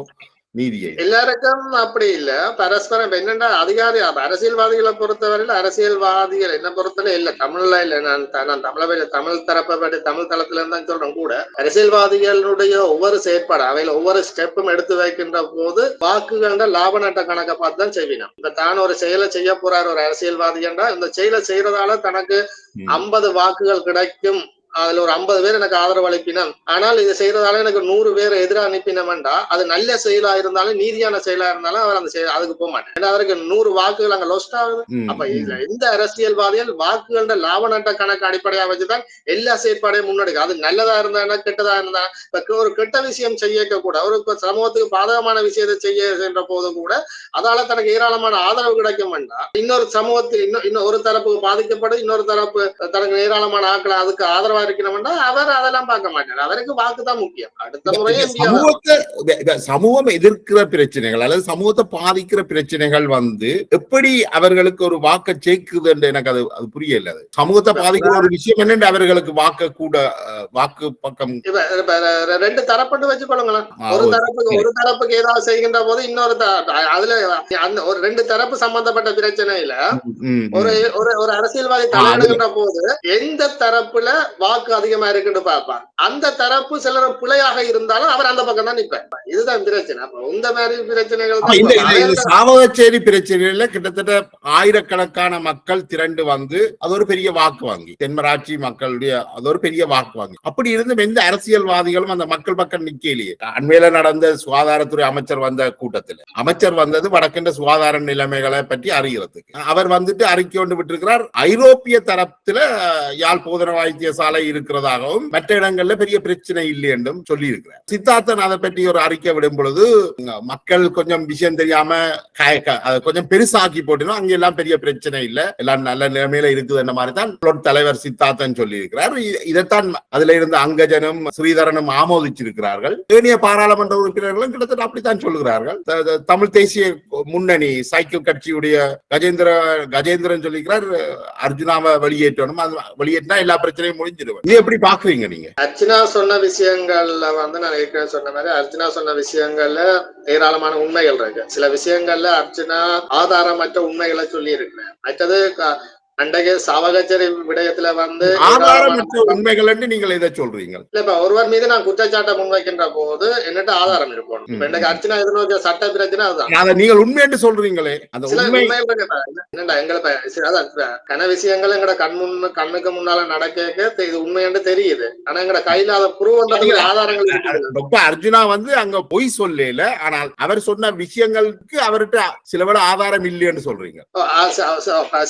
நீதியை? எல்லாருக்கும் அப்படி இல்ல, பரஸ்பரம். என்னன்னா அதிகாரி அரசியல்வாதிகளை பொறுத்தவரையில அரசியல்வாதிகள் என்ன பொறுத்தவரை இல்ல தமிழ்ல இல்ல, நான் தமிழ் தரப்பை தமிழ் தளத்துல இருந்தான் சொல்றேன் கூட. அரசியல்வாதிகளுடைய ஒவ்வொரு செயற்பாடு அவையில ஒவ்வொரு ஸ்டெப்பும் எடுத்து வைக்கின்ற போது வாக்குகள்ன்ற லாப நட்ட கணக்கை பார்த்து தான் செய்வினா. இப்ப தான் ஒரு செயலை செய்ய போறாரு ஒரு அரசியல்வாதி என்றா இந்த செயலை செய்யறதால தனக்கு 50 வாக்குகள் கிடைக்கும், அதுல ஒரு 50 பேர் எனக்கு ஆதரவு அளிப்பினம், ஆனால் இது செய்யறதால எனக்கு 100 பேர் எதிராக அனுப்பினம்டா அது நல்ல செயலா இருந்தாலும் நீதியான செயலா இருந்தாலும் அவர் அந்த அதுக்கு போக மாட்டேன். ஏன்னா அவருக்கு 100 வாக்குகள் அங்க லோஸ்ட் ஆகுது. அப்ப இதுல எந்த அரசியல்வாதிகள் வாக்குகள லாப நட்ட கணக்கு அடிப்படையா வச்சுதான் எல்லா செயற்பாடையும் முன்னெடுக்கும். அது நல்லதா இருந்தா கெட்டதா இருந்தா ஒரு கெட்ட விஷயம் செய்ய கூட ஒரு சமூகத்துக்கு பாதகமான விஷயத்தை செய்ய சென்ற போது கூட அதால தனக்கு ஏராளமான ஆதரவு கிடைக்கும் வேண்டாம். இன்னொரு சமூகத்துக்கு இன்னொரு தரப்பு பாதிக்கப்படும், இன்னொரு தரப்பு தனக்கு ஏராளமான ஆட்களை அதுக்கு ஆதரவா இருக்கணும்னா அவர் அதெல்லாம் பார்க்க மாட்டார். அவருக்கு வாக்கு தான் முக்கியம். அடுத்த முறை சமூகம் எதிர்க்கிற பிரச்சனைகள் அல்லது சமூகத்தை பாதிக்கிற பிரச்சனைகள் எப்படி அவர்களுக்கு ஒரு வாக்க சேர்க்குது என்று எனக்கு அது புரியல. அது சமூகத்தை பாதிக்கிற ஒரு விஷயம் என்னென்று அவர்களுக்கு வாக்கு பக்கம் ரெண்டு தரப்பட்டு வச்சுக்கொள்ளுங்களேன். ஒரு தரப்புக்கு ஏதாவது செய்கின்ற போது இன்னொரு அதுல ஒரு ரெண்டு தரப்பு சம்பந்தப்பட்ட பிரச்சனையில ஒரு அரசியல்வாதி தலையிடுகின்ற போது எந்த தரப்புல வாக்கு அதிகமா இருக்குன்னு பார்ப்பான். அந்த தரப்பு சிலர் பிழையாக இருந்தாலும் அவர் அந்த பக்கம் தான் நிற்பார். இதுதான் பிரச்சனை. இந்த மாதிரி பிரச்சனைகள் சாவகச்சேரி பிரச்சனையில கிட்டத்தட்ட ஆயிரக்கணக்கான மக்கள் திரண்டு அது ஒரு பெரிய வாக்கு வாங்கி தென்மராட்சி மக்களுடைய அது ஒரு பெரிய வாக்கு வாங்கி அப்படி இருந்தும் எந்த அரசியல்வாதிகளும் அந்த மக்கள் பக்கம் நிக்கலையே. அண்மையில நடந்த சுகாதாரத்துறை அமைச்சர் வந்த கூட்டத்தில் அமைச்சர் வந்தது வடக்கின்ற சுகாதார நிலைமைகளை பற்றி அறிகிறதுக்கு. அவர் அறிக்கை கொண்டு விட்டிருக்கிறார். ஐரோப்பிய தரத்துல யாழ் போதன வைத்தியசாலை இருக்கிறதாகவும் மற்ற இடங்கள்ல பெரிய பிரச்சனை இல்லை என்றும் சொல்லி இருக்கிறார். சித்தார்த்தன் அதை பற்றி ஒரு அறிக்கை விடும் பொழுது மக்கள் கொஞ்சம் விஷயம் தெரியாம கொஞ்சம் பெருசாக்கி போட்டோம், அங்க எல்லாம் பெரிய பிரச்சனை இல்ல, எல்லாம் நல்ல நிலைமையில இருக்குது என்ற மாதிரி தான் தலைவர் சித்தார்த்தன் சொல்லி இருக்கிறார். இதைத்தான் அதுல இருந்து அங்கஜனும் ஸ்ரீதரனும் ஆமோதிச்சிருக்கிறார்கள். ஏனைய பாராளுமன்ற உறுப்பினர்களும் கிட்டத்தட்ட அப்படித்தான் சொல்லுகிறார்கள். தமிழ் தேசிய முன்னணி சைக்கிள் கட்சியுடைய கஜேந்திரன் சொல்லிக்கிறார், அர்ஜுனாவை வெளியேற்றணும், வெளியேற்றினா எல்லா பிரச்சனையும் முடிஞ்சிடும். இது எப்படி பாக்குறீங்க நீங்க? அர்ஜுனா சொன்ன விஷயங்கள்ல நான் ஏற்கனவே சொன்ன மாதிரி அர்ஜுனா சொன்ன விஷயங்கள்ல ஏராளமான உண்மைகள் இருக்கு. சில விஷயங்கள்ல அர்ஜுனா ஆதாரமற்ற உண்மைகளை சொல்லி இருக்கிறேன். மற்றது அன்றைய சாவகச்சேரி விடயத்துல உண்மைகள் என்று நீங்கள் இதை சொல்றீங்க. இல்ல இப்ப ஒருவர் மீது நான் குற்றச்சாட்டை முன்வைக்கின்ற போது என்னட்ட ஆதாரம் இருக்கும். இன்னைக்கு அர்ச்சனா எதிர்நோக்கிய சட்ட பிரச்சனை அதுதான். நீங்கள் உண்மை என்று சொல்றீங்களே, சில உண்மைகள் என்னடா எங்களை கன விஷயங்கள் எங்கட கண்ணுக்கு முன்னால நடக்க இது உண்மை என்று தெரியுது. ஆனா எங்கட கையில அதை ப்ரூவ் பண்றதுக்கு ஆதாரங்கள். அர்ஜுனா அங்க பொய் சொல்லல, ஆனால் அவர் சொன்ன விஷயங்களுக்கு அவர்கிட்ட சில ஆதாரம் இல்லைன்னு சொல்றீங்க.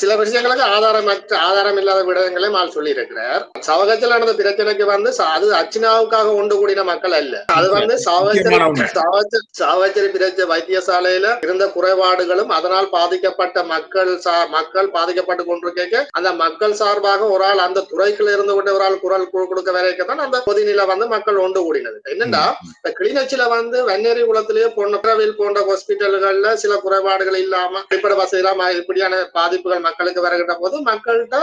சில விஷயங்களுக்கு ஆதாரம் இல்லாத விடயங்களையும் ஆள் சொல்லி இருக்கிறார். சவகத்தில் நடந்த பிரச்சனைக்கு அது அர்ச்சனாவுக்காக ஒன்று கூடின மக்கள் அல்ல. அது சாவகச்சேரி வைத்தியசாலையில இருந்த குறைபாடுகளும் அதனால் பாதிக்கப்பட்ட மக்கள் பாதிக்கப்பட்டு கொண்டிருக்க அந்த மக்கள் சார்பாக ஒரு ஆள் அந்த துறைக்குள்ள இருந்து விட்டு ஒரு ஆள் குரல் கொடுக்க வரைக்கும் அந்த பொதுநிலை மக்கள் ஒன்று கூடினது. என்னன்னா கிளிநொச்சியில வெண்ணேரி குளத்திலேயே பொன்னவில் போன்ற ஹாஸ்பிட்டல்கள்ல சில குறைபாடுகள் இல்லாம அடிப்படை வசதியிலாம இப்படியான பாதிப்புகள் மக்களுக்கு வருகின்ற போது மக்கள்கிட்ட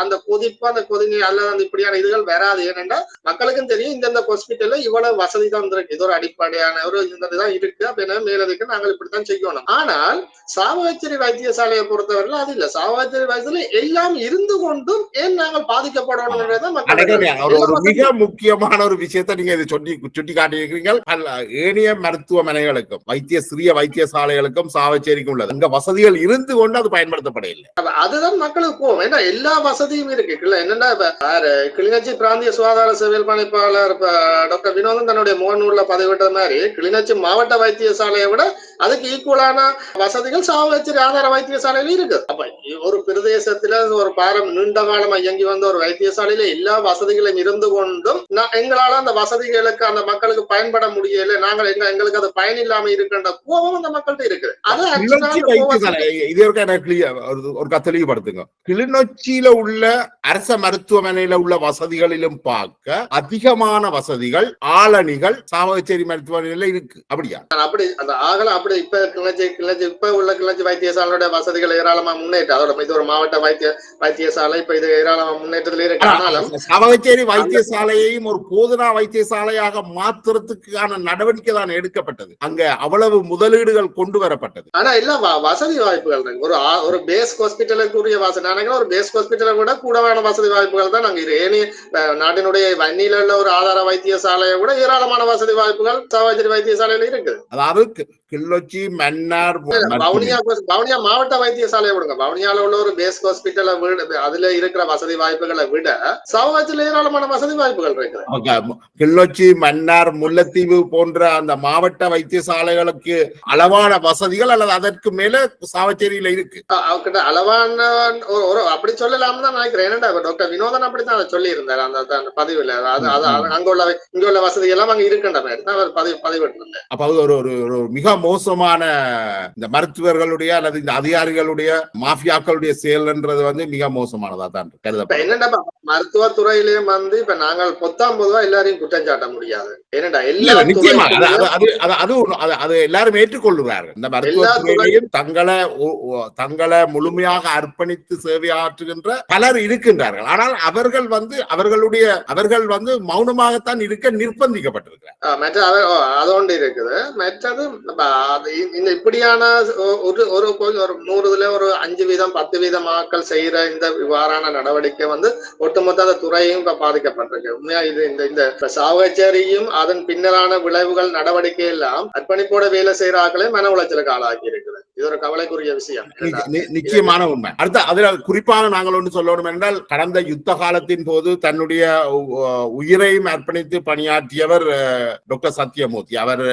அந்த கொதிப்பு அந்த கொதிநீர் அல்லது அந்த இப்படியான இதுகள் வராது. ஏனென்றா மக்களுக்கும் தெரியும் இந்த ஹாஸ்பிட்டல்ல இவ்வளவு வசதி தான் இருக்கு, இது ஒரு அடிப்படையான ஒரு இதுதான் இருக்கு அப்படின்னா மேலதுக்கு நாங்கள் இப்படித்தான் செய்யணும். ஆனால் சாவகச்சேரி வைத்தியசாலையை பொறுத்தவரையில அது இல்ல. சாவகச்சேரி வைத்தியசாலை எல்லாம் இருந்து கொண்டும் ஏன் நாங்கள் பாதிக்கப்படணும் மிக முக்கியமான ஒரு விஷயத்தை நீங்க இதை சுட்டி காட்டியிருக்கிறீர்கள். ஏனைய மருத்துவமனைகளுக்கும் சிறிய வைத்தியசாலைகளுக்கும் சாவகச்சேரிக்கும் உள்ளது அங்க வசதிகள் இருந்து கொண்டு அது பயன்படுத்தப்பட இல்லை. அதுதான் மக்களுக்கு போகும். ஏன்னா எல்லா வசதியும் இருக்கு. என்னன்னா கிளிநொச்சி பிராந்திய சுகாதார சேவைகள் பணிப்பாளர் டாக்டர் வினோதன் தன்னுடைய முகநூல்ல பதிவிட்ட மாதிரி கிளிநொச்சி மாவட்ட வைத்தியசாலையை விட அதுக்கு ஈக்குவலான வசதிகள் சாவகச்சேரி ஆதார வைத்தியசாலையில இருக்கு. அப்ப ஒரு பிரதேசத்துல ஒரு நீண்ட காலமா இயங்கி வந்த ஒரு வைத்தியசாலையில எல்லா வசதிகளும் இருந்து கொண்டும் எங்களால அந்த வசதிகளுக்கு அந்த மக்களுக்கு பயன்பட முடியல, நாங்கள் எங்களுக்கு அது பயன் இல்லாம இருக்கின்ற கோபம் அந்த மக்கள்கிட்ட இருக்கு. தெளிவுபடுத்துங்க. கிளிநொச்சியில உள்ள அரச மருத்துவமனையில உள்ள வசதிகளிலும் பார்க்க அதிகமான வசதிகள் ஆளணிகள் சாவகச்சேரி மருத்துவமனையில இருக்கு. அப்படியா? அப்படி அந்த ஆகல அப்படி இப்ப இப்ப உள்ள கிளிநொச்சி வைத்தியசாலையோட வசதிகள் ஏராளமா முன்னேற்றம். அதோட இது ஒரு மாவட்ட வைத்தியசாலை இப்ப இது ஏராளமா முன்னேற்றத்தில் இருக்கு. ஆனாலும் சாவகச்சேரி வைத்தியசாலையையும் ஒரு போதனா வைத்தியசாலையாக மாற்றுறதுக்கான நடவடிக்கை தான் எடுக்கப்பட்டது. அங்க அவ்வளவு முதலீடுகள் கொண்டு வரப்பட்டது. ஆனா எல்லாம் வசதி வாய்ப்புகள் ஒரு பேஸ் ஹாஸ்பிட்டலுக்குரிய வசதி ஒரு பேஸ் ஹாஸ்பிட்டலை விட கூடவான வசதி வாய்ப்புகள் தான் நாங்க நாட்டினுடைய வன்னியில உள்ள ஒரு ஆதார வைத்தியசாலையை விட ஏராளமான வசதி வாய்ப்புகள் சாவகச்சேரி வைத்தியசாலையில இருக்குது. அதாவது கிளிநொச்சி மன்னார் வவுனியா மாவட்ட வைத்தியசாலையை விடுங்க. வவுனியால உள்ள ஒரு பேஸ் ஹாஸ்பிட்டலை விட அதுல இருக்கிற வசதி வாய்ப்புகளை விட சாவகச்சேரியில ஏராளமான வசதி வாய்ப்புகள் இருக்கு. கிளிநொச்சி மன்னார் முல்லைத்தீவு போன்ற அந்த மாவட்ட வைத்தியசாலைகளுக்கு அளவான வசதிகள் அல்லது அதற்கு மேல சாவகச்சேரியில இருக்கு. அளவான அப்படி சொல்லலாம்னு தான் நினைக்கிறேன். ஏன்னா டாக்டர் வினோதன் அப்படித்தான் அதை சொல்லி இருந்தார் அந்த பதிவுல. அங்க உள்ள வசதி எல்லாம் அங்க இருக்கின்ற மாதிரி தான் அவர் பதிவிட்டு. அப்ப அது ஒரு மிக மோசமான இந்த மருத்துவர்களுடைய அல்லது இந்த அதிகாரிகளுடைய மாஃபியாக்களுடைய செயல்ன்றது மிக மோசமானதா தான் கருதப்படும். என்னன்னா மருத்துவத்துறையிலேயும் வந்து இப்ப நாங்கள் பொத்தாம்பதுவா எல்லாரையும் குற்றம் சாட்ட முடியாது. ஏனென்றா இல்ல, எல்லா நிச்சயமா துறைகளிலும் அது எல்லாரும் ஏற்றுக்கொள்ளுவார்கள். இந்த எல்லா துறை மருத்துவத்துறையிலையும் தங்களை முழுமையாக அர்ப்பணித்து சேவையாற்றுகின்ற பலர் இருக்கின்றார்கள். ஆனால் அவர்கள் வந்து மௌனமாகத்தான் இருக்க நிர்பந்திக்கப்பட்டிருக்கிறார். மற்ற அது ஒன்று இருக்குது. மற்றது இந்த இப்படியான ஒரு 100 ஒரு 5% 10% ஆட்கள் செய்யற இந்த இவ்வாறான நடவடிக்கை வந்து ஒட்டுமொத்த அந்த துறையும் இப்ப பாதிக்கப்பட்டிருக்கு. உண்மையா இது இந்த சாவகச்சேரியும் அதன் பின்னரான விளைவுகள் நடவடிக்கை எல்லாம் அர்ப்பணிப்போட வேலை செய்யற ஆட்களே மன உளைச்சலுக்கு ஆளாக்கி இருக்குது. இது ஒரு கவலைக்குரிய விஷயம். நிச்சயமான உண்மை. அடுத்த அதுல குறிப்பாக நாங்கள் ஒன்று சொல்லணும் என்றால், கடந்த யுத்த காலத்தின் போது தன்னுடைய உயிரையும் அர்ப்பணித்து பணியாற்றியவர் டாக்டர் சத்தியமூர்த்தி. அவர்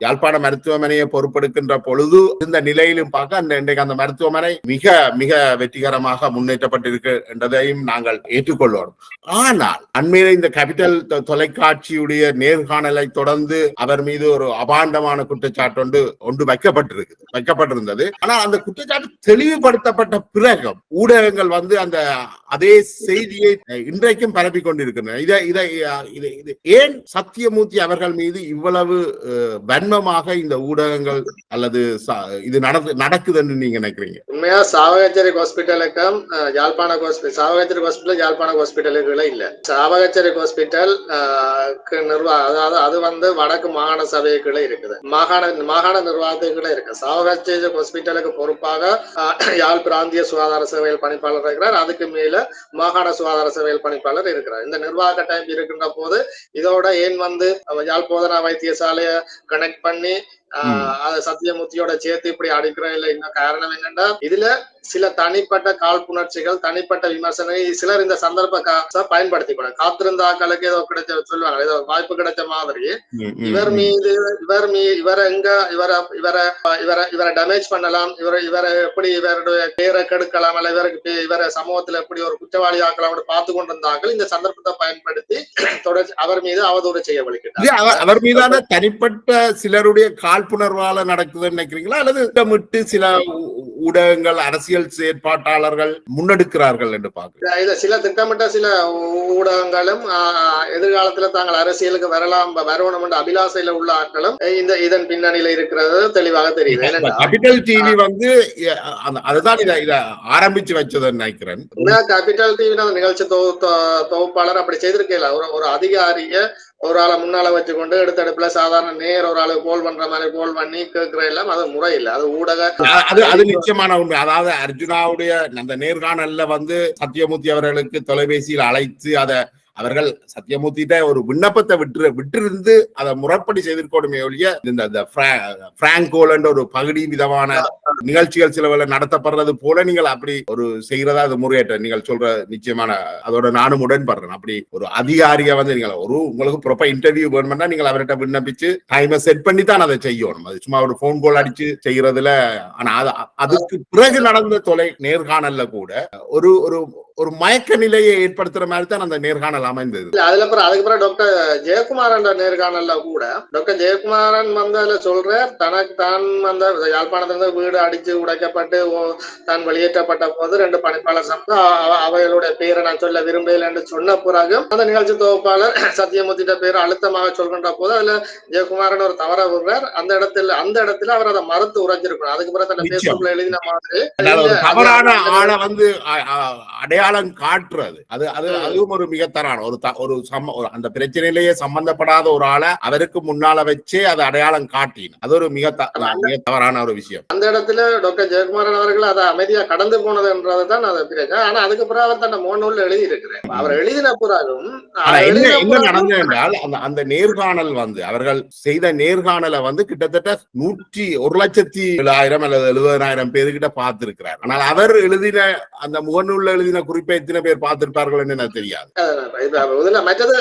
யாழ்ப்பாண மருத்துவமனையை பொறுப்பெடுக்கின்ற பொழுது இந்த நிலையிலும் பார்க்க இன்றைக்கு அந்த மருத்துவமனை மிக மிக வெற்றிகரமாக முன்னேற்றப்பட்டிருக்கு என்றதையும் நாங்கள் ஏற்றுக்கொள்ளணும். ஆனால் அண்மையில இந்த கேபிட்டல் தொலைக்காட்சியுடைய நேர்காணலை தொடர்ந்து அவர் மீது ஒரு அபாண்டமான குற்றச்சாட்டு ஒன்று வைக்கப்பட்டிருந்தது. ஆனால் அந்த குற்றச்சாட்டு தெளிவுபடுத்தப்பட்ட பிறகு ஊடகங்கள் வந்து அதே செய்தியை இன்றைக்கும் பரப்பிக் கொண்டிருக்கின்றன. இதை ஏன் சத்தியமூர்த்தி அவர்கள் மீது இவ்வளவு வன்மமாக இந்த ஊடகங்கள் அல்லது இது நடக்குது என்று நீங்க நினைக்கிறீங்க? உண்மையா சாவகச்சேரி ஹாஸ்பிட்டலுக்கும் சாவகச்சேரி ஹாஸ்பிட்டல் யாழ்ப்பாண ஹாஸ்பிட்டலுக்குள்ள இல்ல. சாவகச்சேரி ஹாஸ்பிட்டல் அதாவது அது வந்து வடக்கு மாகாண சபைக்குள்ள இருக்குது. மாகாண நிர்வாகத்துக்குள்ள இருக்கு. சாவகச்சேரி ஹாஸ்பிட்டலுக்கு பொறுப்பாக யாழ் பிராந்திய சுகாதார சேவைகள் பணிப்பாளர் இருக்கிறார். அதுக்கு மேல மாகாண சுகாதார சேவைகள் பணிப்பாளர் இருக்கிறார். இந்த நிர்வாக டைம் இருக்கின்ற போது இதோட ஏன் வந்து யாழ் போதனா வைத்தியசாலையை கனெக்ட் பண்ணி அதை சத்தியமூர்த்தியோட சேர்த்து இப்படி அடிக்கிறோம் இல்லை? இன்னும் காரணம் என்னன்னா, இதுல சில தனிப்பட்ட காழ்ப்புணர்ச்சிகள், தனிப்பட்ட விமர்சனங்கள் சிலர் இந்த சந்தர்ப்ப பயன்படுத்திக்கணும். காத்திருந்தாக்களுக்கு ஏதோ கிடைச்ச சொல்லுவாங்க, ஏதோ வாய்ப்பு கிடைச்ச மாதிரி இவர் மீது இவரை டேமேஜ் பண்ணலாம், இவரை எப்படி இவருடைய பேரை கெடுக்கலாம், அல்ல இவரை சமூகத்துல எப்படி ஒரு குற்றவாளி ஆக்கலாம் பார்த்து கொண்டிருந்தார்கள். இந்த சந்தர்ப்பத்தை பயன்படுத்தி தொடர்ச்சி அவர் மீது அவதூறு செய்ய வலிக்கிறார். அவர் மீதான தனிப்பட்ட சிலருடைய காழ்ப்புணர்வால நடக்குதுன்னு நினைக்கிறீங்களா, அல்லது திட்டமிட்டு சில ஊடகங்கள் அரசியல் செயற்பாட்டாளர்கள் முன்னெடுக்கிறார்கள் என்று பார்க்கிறேன்? இல்ல, சில திட்டமிட்ட சில ஊடகங்களும் எதிர்காலத்துல தாங்கள் அரசியலுக்கு வரணும் என்ற அபிலாசையில உள்ள ஆட்களும் இதன் பின்னணியில இருக்கிறது தெளிவாக தெரியுது. கேபிட்டல் டிவி வந்து அதுதான் இதை ஆரம்பிச்சு வச்சதுன்னு நினைக்கிறேன். கேபிட்டல் டிவி நிகழ்ச்சி தொகுப்பாளர் அப்படி செய்திருக்கல. ஒரு அதிகாரிய ஒரு ஆளை முன்னால வச்சுக்கொண்டு எடுத்தடுப்புல சாதாரண நேர் ஒரு ஆளு கோல் பண்ற மாதிரி கோல் பண்ணி கேட்கிற எல்லாம் அது முறை இல்லை. அது ஊடக அது நிச்சயமான உண்மை. அதாவது அர்ஜுனாவுடைய அந்த நேர்காணல்ல வந்து சத்தியமூர்த்தி அவர்களுக்கு தொலைபேசியில் அழைத்து அவர்கள் சத்தியமூர்த்திட்ட ஒரு விண்ணப்பத்தை விட்டிருந்து அதை முறைப்படி செய்திருக்கணுமே ஒழிய இந்த பிராங்கோல் என்ற ஒரு பகுதி விதமான நிகழ்ச்சிகள் சிலவள நடத்தப்படுறது போல நீங்கள் அப்படி ஒரு செய்யறதா அது முறையற்ற. நீங்கள் சொல்ற நிச்சயமான அதோட நானும் உடன்படுறேன். அப்படி ஒரு அதிகாரியை வந்து நீங்கள் உங்களுக்கு ப்ராப்பர் இன்டர்வியூ வேணும்னா நீங்கள் அவர்கிட்ட விண்ணப்பிச்சு டைமை செட் பண்ணி தான் அதை செய்யணும். அது சும்மா ஒரு போன் கால் அடிச்சு செய்யறதுல. ஆனா அதுக்கு பிறகு நடந்த நேர்காணல்ல கூட ஒரு ஒரு மயக்க நிலையை ஏற்படுத்துற மாதிரி தான் அந்த நேர்காணல் அமைந்தது. அதுக்கு பிறகு டாக்டர் ஜெயக்குமாரன் நேர்காணல்ல கூட டாக்டர் ஜெயக்குமாரன் வந்து அதுல சொல்ற தனக்கு தான் அந்த யாழ்ப்பாணத்திலிருந்து வீடு அடிச்சு உடைக்கப்பட்டு தான் வெளியேற்றப்பட்ட போது 2 பணிப்பாளர் அவைகளுடைய பேரை நான் சொல்ல விரும்பல என்று சொன்ன பிறகு அந்த நிகழ்ச்சி தொகுப்பாளர் சத்தியமூர்த்திட்ட பேர் அழுத்தமாக சொல்கின்ற போது அதுல ஜெயக்குமாரன் ஒரு தவற விடுறார். அந்த இடத்துல அவர் அதை மறுத்து உரைஞ்சிருக்கணும். அதுக்கு பிறகு தன்னை பேஸ்புக்ல எழுதின மாதிரி தவறான ஆளை வந்து அடையாளம் காட்டுறது அதுவும் ஒரு மிக தரான ஒரு அந்த பிரச்சனையிலேயே சம்பந்தப்படாத ஒரு ஆளை அவருக்கு முன்னால வச்சே அதை அடையாளம் காட்டின. அது ஒரு மிக தவறான ஒரு விஷயம். அந்த இடத்துல டாக்டர் ஜெயக்குமாரன் அவர்கள் அதை அமைதியா கடந்து போனதுன்றதுதான் அதை பிறகு. ஆனா அதுக்கு பிறகு அவர் தன்னை முகநூல்ல எழுதி இருக்கிறார். அவர் எழுதின பிறகும் என்ன நடந்தது என்றால் அந்த நேர்காணல் வந்து அவர்கள் செய்த நேர்காணலை வந்து கிட்டத்தட்ட 1,07,000 அல்லது 70,000 பேருக்கிட்ட பார்த்திருக்கிறார். ஆனால் அவர் எழுதின அந்த முகநூல்ல எழுதின குறிப்பை எத்தனை பேர் பார்த்திருப்பார்கள் என்று எனக்கு தெரியாது. மற்றது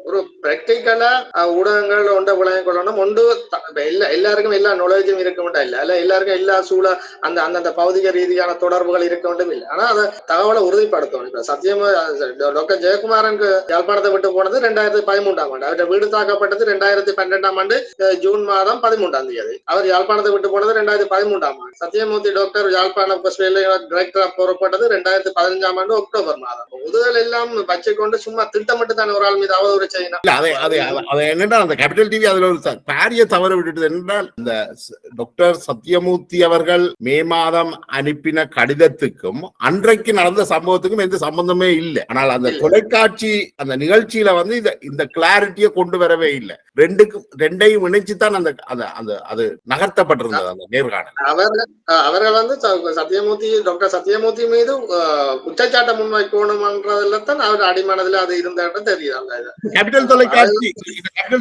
ஒரு பிராக்டிக்கலா ஊடகங்கள் ஒன்றை விளங்கிக் கொள்ளணும். ஒன்று எல்லாருக்கும் எல்லா நாலேஜும் இருக்க மாட்டா இல்ல, அல்ல எல்லாருக்கும் எல்லா அந்த அந்தந்த பௌதிக ரீதியான தொடர்புகள் இருக்க வேண்டும் இல்லை. ஆனா அதை தகவலை உறுதிப்படுத்தணும். இப்ப சத்தியமா டாக்டர் ஜெயக்குமாரனுக்கு யாழ்ப்பாணத்தை விட்டு போனது 2013ஆம் ஆண்டு, அவருடைய வீடு தாக்கப்பட்டது 2012ஆம் ஆண்டு ஜூன் மாதம் 13ஆம் தேதி. அவர் யாழ்ப்பாணத்தை விட்டு போனது 2013ஆம் ஆண்டு. சத்தியமூர்த்தி டாக்டர் யாழ்ப்பாணம் டைரக்டரா புறப்பட்டது 2015ஆம் ஆண்டு அக்டோபர் மாதம். முதுகல் எல்லாம் வச்சுக்கொண்டு சும்மா திட்டமிட்டு தானே ஒரு ஆள் மீது அவதூறு செய்யணும். என்னென்றால் அந்த கேபிட்டல் டிவி அதுல ஒரு பாரிய தவறு விட்டுட்டு என்றால், இந்த டாக்டர் சத்தியமூர்த்தி அவர்கள் மே மாதம் அனுப்பின கடிதத்துக்கும் அன்றைக்கு நடந்த சம்பவத்துக்கும் எந்த சம்பந்தமே இல்லை. ஆனால் அந்த தொலைக்காட்சி அந்த நிகழ்ச்சியில வந்து இந்த கிளாரிட்டியை கொண்டு வரவே இல்லை. ரெண்டையும் இணைச்சுதான் அந்த அது நகர்த்தப்பட்டிருந்தது அந்த நேர்காணல். அவர்கள் வந்து டாக்டர் சத்தியமூர்த்தி மீது குற்றச்சாட்டை முன்வைக்கணும்ன்றதுல தான் அவர் அடிமனதுல அது இருந்த தெரியுது. கேபிட்டல்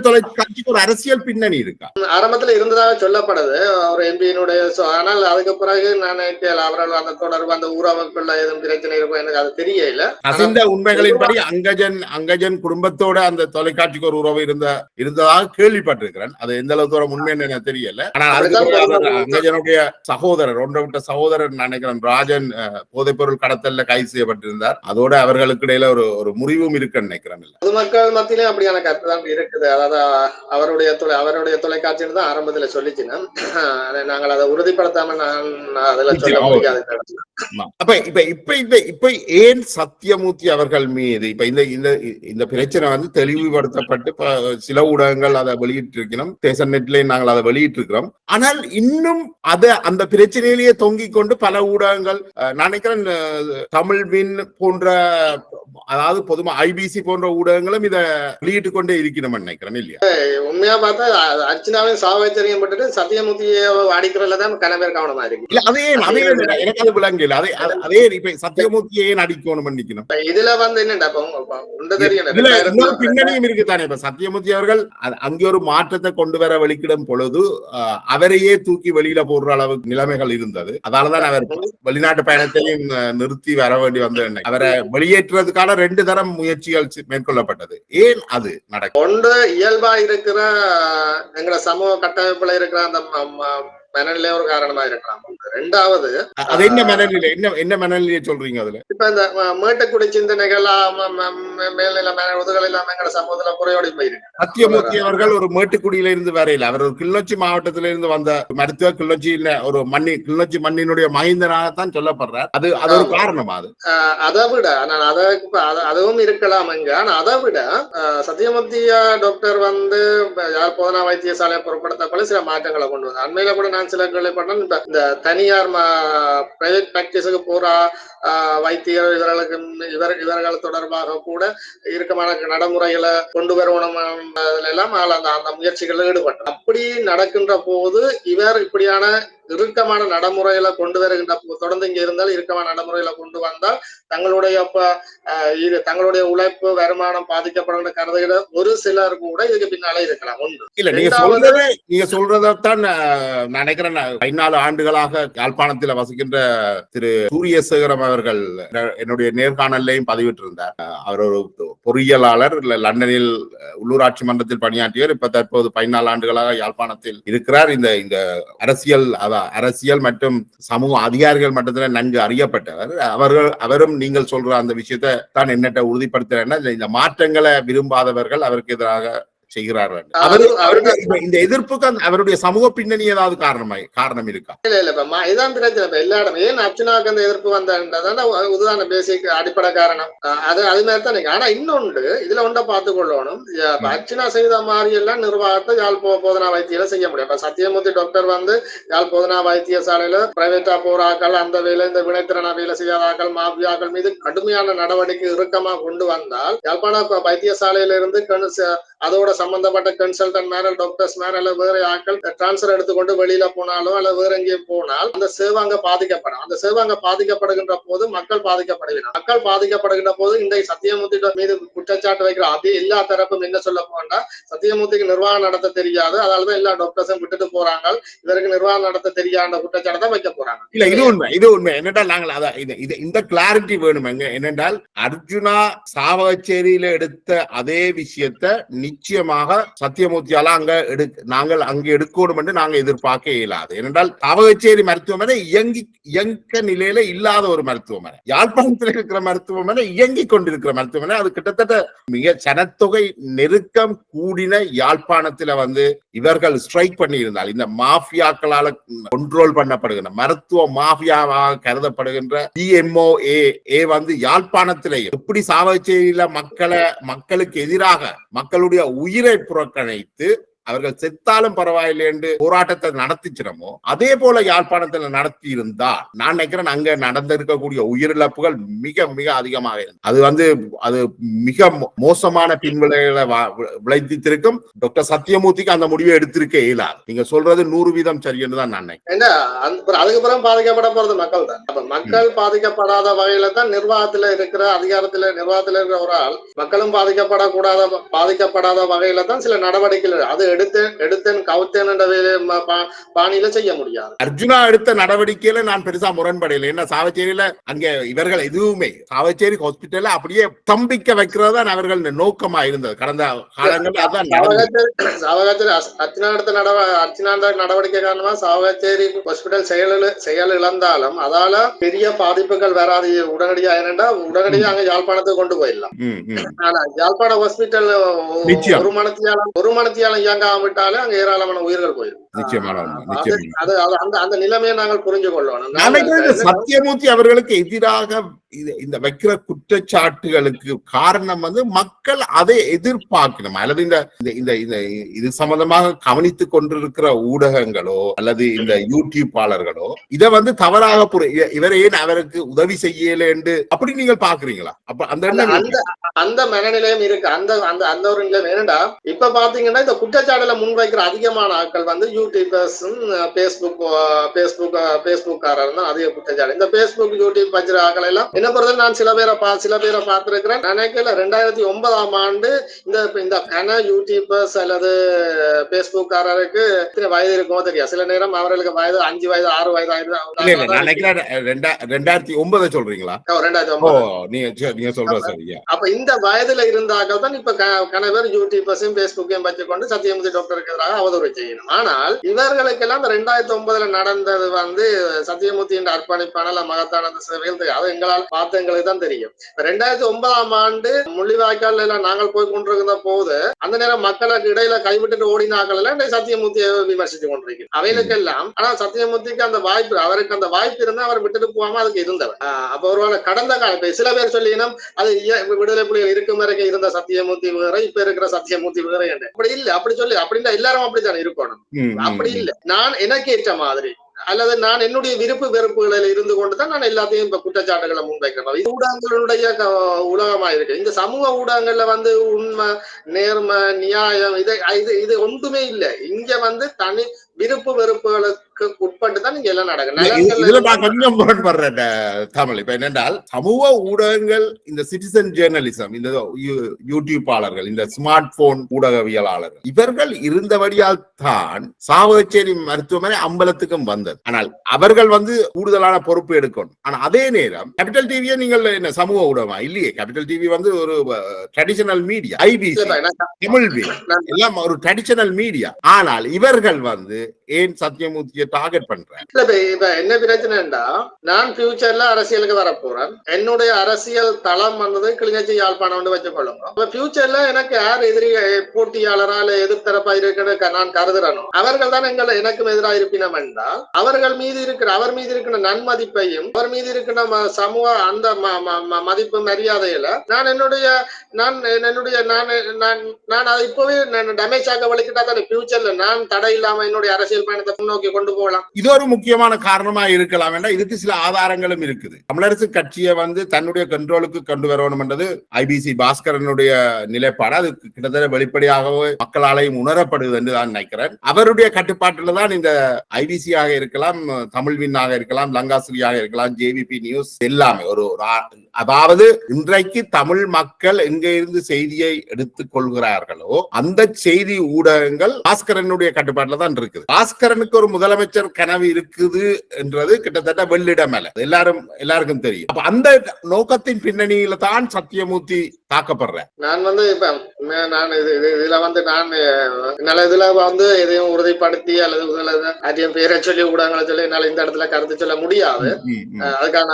தொலைக்காட்சிக்கு ஒரு அரசியல் பின்னணி இருக்கா? ஆரம்பத்துல இருந்ததாக சொல்லப்படுது ஒரு எம்பியினுடைய. ஆனால் அதுக்கு பிறகு நான் அவர்கள் அந்த தொடர்பு அந்த உறவுக்குள்ள எதுவும் பிரச்சனை இருக்கும் எனக்கு அது தெரியல. அசிந்த உண்மைகளின்படி அங்கஜன் குடும்பத்தோட அந்த தொலைக்காட்சிக்கு ஒரு உறவு இருந்ததாக கேள்விப்பட்டிருக்கிறேன். அது எந்த அளவு தூரம் உண்மை எனக்கு தெரியல. ஆனால் அங்கஜனுடைய சகோதரர் ஒன்றை சகோதரர் நினைக்கிறேன் ராஜன் போதைப்பொருள் கடத்தல்ல கைது செய்யப்பட்டிருந்தார். அதோட அவர்களுக்கு இடையில ஒரு முறிவும் இருக்குன்னு நினைக்கிறேன். பொதுமக்கள் மத்தியிலே அப்படியான கருத்து தான் இருக்குது. அதாவது அவருடைய தொலைக்காட்சி தான் ஆரம்பத்துல சொல்லிச்சுன்னா நாங்கள் அதை உறுதிப்படுத்தாம நான் அதெல்லாம் சொல்ல முடியாது. இப்ப ஏன் சத்தியமூர்த்தி அவர்கள் மீது இப்ப இந்த பிரச்சனை வந்து தெளிவுபடுத்தப்பட்டு சில ஊடகங்கள் அதை வெளியிட்டு இருக்கணும், தேச நெட்ல நாங்கள் அதை வெளியிட்டு இருக்கிறோம். ஆனால் இன்னும் அந்த பிரச்சனையிலேயே தொங்கிக் கொண்டு பல ஊடகங்கள் நினைக்கிறேன் தமிழ் வின் போன்ற அதாவது பொதுமா ஐபிசி போன்ற ஊடகங்களும் இதை வெளியிட்டு கொண்டே இருக்கணும் நினைக்கிறேன் இல்லையா? உண்மையா பார்த்தா அர்ச்சனாவின் சாவச்சரியம் பட்டு சத்தியமூர்த்தியை அடிக்கிறதுல தான் கனவேர் கவனமா இருக்கு. இல்ல அதே எனக்கு அது விளங்கல. அதே இப்ப சத்தியமூர்த்தியை ஏன் அடிக்கணும் நினைக்கணும். இதுல வந்து என்னடா பின்னணியும் இருக்குதானே. இப்ப சத்தியமூர்த்தி அவர்கள் அங்கே ஒரு மாற்றத்தை கொண்டு வர வெளிக்கிடும் பொழுது அவரையே தூக்கி வெளியில போடுற அளவுக்கு நிலைமைகள் இருந்தது. அதனாலதான் அவர் வெளிநாட்டு பயணத்தையும் நிறுத்தி வர வேண்டி வந்த அவரை வெளியேற்றுறதுக்கான 2 தரம் முயற்சிகள் மேற்கொள்ளப்பட்டது. ஏன் அது நடக்கும்? ஒன்று இயல்பா இருக்கிற எங்க சமூக கட்டமைப்புல இருக்கிற அந்த மனநிலை ஒரு காரணமா இருக்கலாம். ரெண்டாவது அது என்ன மனநிலை, என்ன மனநிலையை சொல்றீங்க? அதுல இப்ப இந்த மேட்டுக்குடி சிந்தனைகள் மேல்நிலை முதுகல் இல்லாம எங்க சமூகத்துல குறையோடி போயிருக்கு. சத்தியமூர்த்தி அவர்கள் ஒரு மேட்டுக்குடியில இருந்து வரையில அவர் ஒரு கிளிநொச்சி மாவட்டத்தில இருந்து வந்த மருத்துவ கிளிநொச்சியில ஒரு கிளிநொச்சி மண்ணினுடைய மகிந்தனாகத்தான் சொல்லப்படுறார். அது ஒரு காரணமா? அதை விட அதுவும் இருக்கலாம் எங்க. ஆனா அதை விட சத்தியமூர்த்தியா டாக்டர் வந்து யாழ் போதனா வைத்தியசாலையை பொருட்படுத்தப்பட சில மாற்றங்களை கொண்டு வந்தார். அண்மையில கூட சில கேள்விப்பட்டேன் இந்த தனியார் பிரைவேட் பிராக்டிஸுக்கு போற வைத்தியர் இவர்கள் தொடர்பாக கூட இறுக்கமான நடைமுறைகளை கொண்டு வரணும் எல்லாம் அந்த முயற்சிகளில் ஈடுபட்டார். அப்படி நடக்கின்ற போது இவர் இப்படியான இறுக்கமான நடைமுறையில கொண்டு வருகின்ற தொடர்ந்து இங்க இருந்தால் இறுக்கமான நடைமுறையில கொண்டு வந்தால் தங்களுடைய உழைப்பு வருமானம் பாதிக்கப்படுகிற கருதுகிற ஒரு சிலர் கூட இதுக்கு பின்னாலே இருக்கலாம். ஒன்று இல்ல நீங்க சொல்றதான் நினைக்கிறேன். 14 ஆண்டுகளாக யாழ்ப்பாணத்தில் வசிக்கின்ற திரு சூரியசேகரம் அவர்கள் என்னுடைய நேர்காணலையும் பதிவிட்டிருந்தார். அவர் ஒரு பொறியியலாளர், லண்டனில் உள்ளூராட்சி மன்றத்தில் பணியாற்றியவர். இப்ப தற்போது 14 ஆண்டுகளாக யாழ்ப்பாணத்தில் இருக்கிறார். இந்த அரசியல் மற்றும் சமூக அதிகாரிகள் மட்டத்தில் நன்கு அறியப்பட்டவர். அவரும் நீங்கள் சொல்ற அந்த விஷயத்தை தான் என்னட்ட உறுதிப்படுத்துறேன்னா இந்த மாற்றங்களை விரும்பாதவர்கள் அவருக்கு எதிராக செய்கிறார்கள். இந்த எதிர்ப்புக்கு அவருடைய சமூக பின்னணி ஏதாவது காரணம் இருக்கா? இல்ல இதான் பிரச்சனை. எல்லா இடம் ஏன் அர்ச்சனாவுக்கு அந்த எதிர்ப்பு வந்தா உதாரண பேசிக் அடிப்படை காரணம் அது மாதிரி தான். ஆனா இன்னொன்று இதுல ஒன்றை பார்த்து கொள்ளணும். அர்ச்சனா செய்த மாதிரி எல்லாம் நிர்வாகத்தை யாழ் போதனா வைத்தியில செய்ய முடியும். இப்ப சத்தியமூர்த்தி டாக்டர் வந்து யாழ் போதனா வைத்தியசாலையில பிரைவேட்டா போறாக்கள், அந்த வேலை இந்த வினைத்திறனா வேலை செய்யாதாக்கள், மாபியாக்கள் மீது கடுமையான நடவடிக்கை இறுக்கமா கொண்டு வந்தால் யாழ்ப்பாண வைத்தியசாலையில இருந்து அதோட சம்பந்தப்பட்ட கன்சல்டன்ட் மேல டாக்டர்ஸ் மேல அல்ல வேற ஆட்கள் டிரான்ஸ்பர் எடுத்துக்கொண்டு வெளியில போனாலோ அல்ல வேற எங்கேயும் போனால் அந்த சேவை அங்க பாதிக்கப்படும். அந்த சேவை அங்க பாதிக்கப்படுகின்ற போது மக்கள் பாதிக்கப்படுகிறார். மக்கள் பாதிக்கப்படுகின்ற போது இந்த சத்தியமூர்த்தி மீது குற்றச்சாட்டு வைக்கிற அதே எல்லா தரப்பும் என்ன சொல்ல போனா சத்தியமூர்த்திக்கு நிர்வாகம் நடத்த தெரியாது, அதனாலதான் எல்லா டாக்டர்ஸும் விட்டுட்டு போறாங்க, இதற்கு நிர்வாகம் நடத்த தெரியாத குற்றச்சாட்டை தான் வைக்க போறாங்க. இல்ல இது உண்மை என்னென்றால் நாங்கள் இந்த கிளாரிட்டி வேணும். என்னென்றால் அர்ஜுனா சாவகச்சேரியில எடுத்த அதே விஷயத்த நிச்சயமாக சத்தியமூர்த்தியால நாங்கள் அங்க எடுக்கணும் என்று நாங்கள் எதிர்பார்க்க இயலாது. ஏனென்றால் சாவகச்சேரி மருத்துவமனை இயங்க நிலையில இல்லாத ஒரு மருத்துவமனை, யாழ்ப்பாணத்தில் இருக்கிற மருத்துவமனை இயங்கிக் கொண்டிருக்கிற மருத்துவமனை. அது கிட்டத்தட்ட மிக சனத்தொகை நெருக்கம் கூடின யாழ்ப்பாணத்துல இவர்கள் ஸ்ட்ரைக் பண்ணி இருந்தால் இந்த மாஃபியாக்களால கண்ட்ரோல் பண்ணப்படுகின்ற மருத்துவ மாஃபியாவாக கருதப்படுகின்ற DMOA யாழ்ப்பாணத்திலேயே எப்படி சாவகச்சேரியில மக்களுக்கு எதிராக மக்களுடைய உயிரை புறக்கணித்து அவர்கள் செத்தாலும் பரவாயில்லை என்று போராட்டத்தை நடத்திச்சிடமோ அதே போல யாழ்ப்பாணத்துல நடத்தி இருந்தால் நான் நினைக்கிறேன் அங்க நடந்திருக்கக்கூடிய உயிரிழப்புகள் மிக மிக அதிகமாக இருக்கு. அது மிக மோசமான பின்விளைவுகளை விளைத்திருக்கும். டாக்டர் சத்தியமூர்த்திக்கு அந்த முடிவை எடுத்திருக்க இயலாது. நீங்க சொல்றது 100% சரி என்று தான் நான் நினைக்கிறேன். அதுக்கப்புறம் பாதிக்கப்பட போறது மக்கள் தான். அப்ப மக்கள் பாதிக்கப்படாத வகையில தான் நிர்வாகத்துல இருக்கிற நிர்வாகத்துல இருக்கிற ஒரு ஆள் மக்களும் பாதிக்கப்படாத வகையில தான் சில நடவடிக்கைகள் அது எடுத்தேன் கவுத்தேன் பாணியில செய்ய முடியாது. அர்ஜுனா எடுத்த நடவடிக்கையில நான் பெருசா முரண்படையில. என்ன சாவச்சேரியில அங்க இவர்கள் எதுவுமே சாவச்சேரி ஹாஸ்பிட்டல்ல அப்படியே தம்பிக்க வைக்கிறதா அவர்கள் நோக்கமா இருந்தது கடந்த காலங்களில். சாவகச்சேரி அர்ச்சனா நடவடிக்கை காரணமா சாவகச்சேரி ஹாஸ்பிட்டல் செயல் இழந்தாலும் அதால பெரிய பாதிப்புகள் வராது உடனடியா. ஏனென்றா உடனடியாக அங்க யாழ்ப்பாணத்துக்கு கொண்டு போயிடலாம். ஆனா யாழ்ப்பாண ஹாஸ்பிட்டல் ஒரு மணத்தியாலம் இயங்க விட்டாலே அங்க ஏராளமான உயிர்கள் போயிடும். அந்த நிலைமையை நாங்கள் புரிஞ்சு கொள்ளணும். சத்தியமூர்த்தி அவர்களுக்கு எதிராக இந்த வைக்கிற குற்றச்சாட்டுகளுக்கு காரணம் மக்கள் அதை எதிர்பார்க்கணும். அல்லது இது சம்பந்தமாக கவனித்துக் கொண்டிருக்கிற ஊடகங்களோ அல்லது இந்த யூடியூப்பாளர்களோ இதை தவறாக இவரை ஏன் அவருக்கு உதவி செய்யல என்று அப்படி நீங்கள் பாக்குறீங்களா? அப்ப அந்த மனநிலையம் இருக்கு. அந்த ஒரு நிலையம் என்னடா இப்ப பாத்தீங்கன்னா இந்த குற்றச்சாட்டுல முன்வைக்கிற அதிகமான ஆட்கள் யூடியூபர்ஸும் பேஸ்புக்காரர் தான் அதிக குற்றச்சாட்டு. இந்த பேஸ்புக் யூடியூப் வச்சிருக்க ஆட்கள் எல்லாம் என்ன பொறுத்த நான் சில பேரை பார்த்திருக்கிறேன். நினைக்கல 2009ஆம் ஆண்டு இந்த கன யூடியூபர்ஸ் அல்லது பேஸ்புக்காரருக்கு எத்தனை வயது இருக்குமோ தெரியாது. சில நேரம் அவர்களுக்கு வயது 5 வயது 6 வயது 2009 சொல்றீங்களா? 2009 நீங்க சொல்றது சரியா? அப்ப இந்த வயதுல இருந்தாக்கள் தான் இப்ப கணவர் யூடியூபர்ஸையும் பேஸ்புக்கையும் வச்சுக்கொண்டு சத்தியமூர்த்தி டாக்டருக்கு எதிராக அவதூறு செய்யணும். ஆனால் இவர்களுக்கெல்லாம் 2009 நடந்தது சத்தியமூர்த்தியின் அர்ப்பணிப்பான மகத்தான சேவைகள் அது எங்களால் பார்த்த எங்களுக்கு தான் தெரியும். 2009ஆம் ஆண்டு முள்ளிவாய்க்கால் எல்லாம் நாங்கள் போய் கொண்டிருந்த போது அந்த நேரம் மக்களுக்கு இடையில கைவிட்டு ஓடினாக்கள் எல்லாம் சத்தியமூர்த்தியை விமர்சித்து கொண்டிருக்கிறது அவைகளுக்கெல்லாம். ஆனா சத்தியமூர்த்திக்கு அந்த வாய்ப்பு அவருக்கு அந்த வாய்ப்பு இருந்தா அவர் விட்டுட்டு போகாம அதுக்கு இருந்தவர். அப்ப ஒருவேளை கடந்த காலம் சில பேர் சொல்லினோம் அது விடுதலை புலிகள் இருக்கும் வரைக்கும் இருந்த சத்தியமூர்த்தி வேற இப்ப இருக்கிற சத்தியமூர்த்தி வேற என்று. அப்படி இல்ல, அப்படி சொல்லி அப்படின்னா எல்லாரும் அப்படித்தான் இருக்கணும். அப்படி இல்ல, நான் எனக்கு ஏற்ற மாதிரி அல்லது நான் என்னுடைய விருப்பு வெறுப்புகளில் இருந்து கொண்டுதான் நான் எல்லாத்தையும் இப்ப குற்றச்சாட்டுகளை முன்வைக்கிறேன். ஊடகங்களுடைய உலகமா இருக்கு. இந்த சமூக ஊடகங்கள்ல உண்மை நேர்மை நியாயம் இது ஒன்றுமே இல்லை. இங்க தனி விருப்பு வெறுப்புகளுக்கு உட்பட்டு தான் இங்க எல்லாம் நடக்கும். கொஞ்சம் முரண்படுறேன் தமிழ். இப்ப என்னென்றால் சமூக ஊடகங்கள் இந்த சிட்டிசன் ஜேர்னலிசம் இந்த யூடியூப்பாளர்கள் இந்த ஸ்மார்ட் போன் ஊடகவியலாளர்கள் இவர்கள் இருந்தபடியால் தான் சாவகச்சேரி மருத்துவமனை அம்பலத்துக்கும் வந்தது. ஆனால் அவர்கள் கூடுதலான பொறுப்பு எடுக்கணும். ஆனா அதே நேரம் கேபிட்டல் டிவியை நீங்கள் என்ன சமூக ஊடகமா இல்லையே? கேபிட்டல் டிவி ஒரு ட்ரெடிஷனல் மீடியா, ஐபிசி தமிழ் எல்லாம் ஒரு ட்ரெடிஷனல் மீடியா. ஆனால் இவர்கள் ஏன் சத்தியமூர்த்தியை டார்கெட் பண்றேன்? இப்ப என்ன பிரச்சனைடா, நான் ஃபியூச்சர்ல அரசியலுக்கு வர போறேன். என்னுடைய அரசியல் தளம் கிளிநொச்சி யாழ்ப்பாணம் வச்சுக்கொள்ளுங்க. ஃபியூச்சர்ல எனக்கு யார் எதிரி போட்டியாளரால எதிர்த்தரப்பா இருக்கிற நான் கருதுறனோ அவர்கள் தான் எனக்கும் எதிராக இருப்பினம் என்றால் அவர் மீது இருக்கிற நன்மதிப்பையும் அவர் மீது இருக்கிற சமூக அந்த மதிப்பு மரியாதையில நான் அதை இப்பவே டேமேஜ் ஆக வலிக்கிட்டா தான் ஃபியூச்சர்ல நான் தடை இல்லாம என்னுடைய அரசியல் பயணத்தை முன்னோக்கி கொண்டு கொண்டு போகலாம். இது ஒரு முக்கியமான காரணமா இருக்கலாம் என்ற இதுக்கு சில ஆதாரங்களும் இருக்குது. தமிழரசு கட்சியை தன்னுடைய கண்ட்ரோலுக்கு கொண்டு வரணும் என்றது ஐபிசி பாஸ்கரனுடைய நிலைப்பாடு. அது கிட்டத்தட்ட வெளிப்படையாகவே மக்களாலையும் உணரப்படுது என்று நான் நினைக்கிறேன். அவருடைய கட்டுப்பாட்டில் தான் இந்த ஐபிசியாக இருக்கலாம், தமிழ் விண்ணாக இருக்கலாம், லங்காசிரியாக இருக்கலாம், ஜேவிபி நியூஸ் எல்லாமே அதாவது இன்றைக்கு தமிழ் மக்கள் எங்க இருந்து செய்தியை எடுத்துக் கொள்கிறார்களோ அந்த செய்தி ஊடகங்கள் பாஸ்கரனுடைய கட்டுப்பாட்டில் தான் இருக்குது. பாஸ்கரனுக்கு ஒரு முதலமைச்சர் கனவு இருக்குது என்றது கிட்டத்தட்ட வெள்ளிடம் அல்ல, எல்லாருக்கும் தெரியும். அப்ப அந்த நோக்கத்தின் பின்னணியில தான் சத்தியமூர்த்தி தாக்கப்படுறேன். நான் இப்ப இதுல எதையும் உறுதிப்படுத்தி அல்லது அதிகம் பேரை சொல்லி ஊடகங்களை சொல்லி என்னால இந்த இடத்துல கருத்து சொல்ல முடியாது. அதுக்காக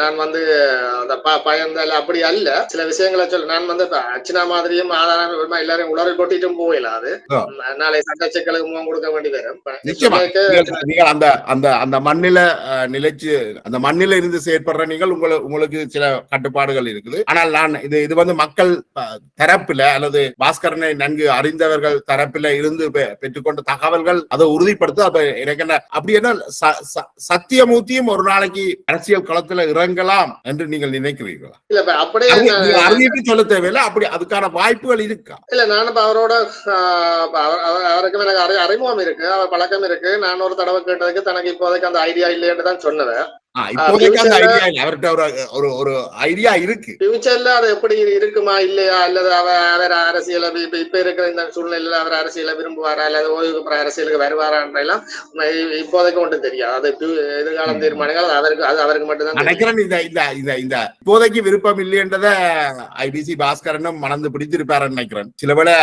நான் அந்த பயந்தால அப்படி அல்ல. சில விஷயங்களை சொல்ல நான் அர்ச்சனா மாதிரியும் ஆதாரம் எல்லாரையும் உடறி கொட்டிட்டும் போயிடாது. நாளை சட்ட சிக்கலுக்கு முகம் கொடுக்க வேண்டி வரும். நீங்கள் அந்த மண்ணில நிலைச்சு அந்த மண்ணில இருந்து செயற்படுற நீங்கள் உங்களுக்கு சில கட்டுப்பாடுகள் இருக்குது. ஆனால் நான் இது மக்கள் தரப்பில அல்லது பாஸ்கரனை நன்கு அறிந்தவர்கள் தரப்பில இருந்து பெற்றுக்கொண்ட தகவல்கள் அதை உறுதிப்படுத்த எனக்கு என்ன அப்படி என்ன சத்தியமூர்த்தியும் ஒரு நாளைக்கு அரசியல் களத்துல இறங்கலாம் என்று நீங்கள் நினைக்கிறீர்களா? இல்ல அப்படியே அறிவிப்பு சொல்ல தேவையில்லை, அப்படி அதுக்கான வாய்ப்புகள் இருக்கா? இல்ல நானும் அவரோட அவருக்கு எனக்கு அறிமுகம் இருக்கு, அவர் பழக்கம் இருக்கு. நான் ஒரு தடவை கேட்டதுக்கு தனக்கு இப்போதைக்கு அந்த ஐடியா இல்லைன்னு தான் சொன்னேன். ஐடியா இருக்கு. ஃபியூச்சர்ல அது எப்படி இருக்குமா இல்லையா, அல்லது அவர் அரசியல இப்ப இருக்கிற இந்த சூழ்நிலையில அவர் அரசியல விரும்புவாரா அல்லது ஓய்வு அரசியலுக்கு வருவாரான்றெல்லாம் இப்போதைக்கு ஒன்றும் தெரியாது. அது எதிர்காலம் தீர்மானங்கள் அவருக்கு மட்டும்தான் நினைக்கிறேன். இந்த இப்போதைக்கு விருப்பம் இல்லைன்றத ஐபிசி பாஸ்கரனும் மணந்து பிடித்திருப்பாருன்னு நினைக்கிறேன். சிலவேளை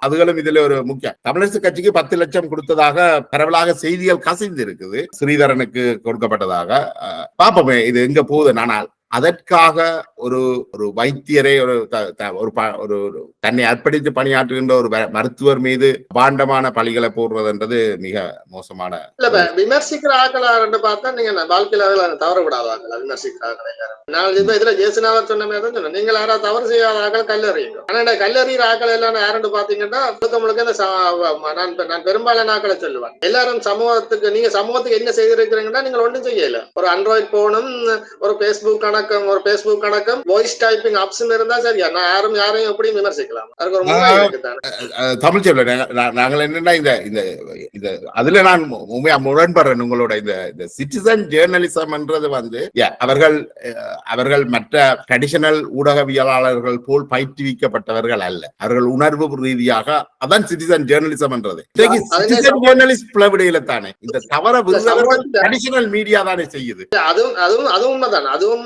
அதுகளும் இதுல ஒரு முக்கியம். தமிழரசு கட்சிக்கு 10 லட்சம் கொடுத்ததாக பரவலாக செய்திகள் கசிந்து இருக்குது, ஸ்ரீதரனுக்கு கொடுக்கப்பட்டதாக. பாப்போமே இது எங்க போகுது. ஆனால் அதற்காக ஒரு வைத்தியரை ஒரு தன்னை அர்ப்பணித்து பணியாற்றுகின்ற ஒரு மருத்துவர் மீது பாண்டமான பழிகளை போடுறதுன்றது மிக மோசமான. விமர்சிக்கிற ஆட்கள் பார்த்தா நீங்க வாழ்க்கையில தவறக்கூடாது. விமர்சிக்கிற நான் இதுல ஜேசுநாதர் சொன்ன மாதிரி சொன்னேன், நீங்கள் யாராவது தவறு செய்யாத ஆக்கள் கல்லறியுங்க. ஆனா கல்லறிகிற ஆக்கள் எல்லாம் யாருன்னு பாத்தீங்கன்னா நான் பெரும்பாலான ஆக்களை சொல்லுவேன். எல்லாரும் சமூகத்துக்கு நீங்க சமூகத்துக்கு என்ன செய்திருக்கிறீங்கன்னா நீங்கள் ஒன்றும் செய்யல. ஒரு ஆண்ட்ராய்ட் போனும் ஒரு பேஸ்புக் கணக்கம் வாய்ஸ் டைப்பிங் ஆப்ஷன் இருந்தா சரியா நான் யாரையும் எப்படி விமர்சிக்கலாம். அதுக்கு ஒரு தமிழ் சொல்ல நாங்கள் என்னன்னா இந்த அதுல நான் முரண்படுறேன் உங்களோட இந்த சிட்டிசன் ஜேர்னலிசம் என்றது அவர்கள் மற்ற ட்ரெடிஷனல் ஊடகவியலாளர்கள் போல் பயிற்றுவிக்கப்பட்டவர்கள் அல்ல. அவர்கள் உணர்வு ரீதியாக அதான் சிட்டிசன் ஜேர்னலிசம் என்றது. சிட்டிசன் ஜேர்னலிஸ்ட் பிளவிடையில தானே இந்த தவற விருந்தவர்கள் ட்ரெடிஷனல் மீடியா தானே செய்யுது. அதுவும் உண்மைதான். அதுவும்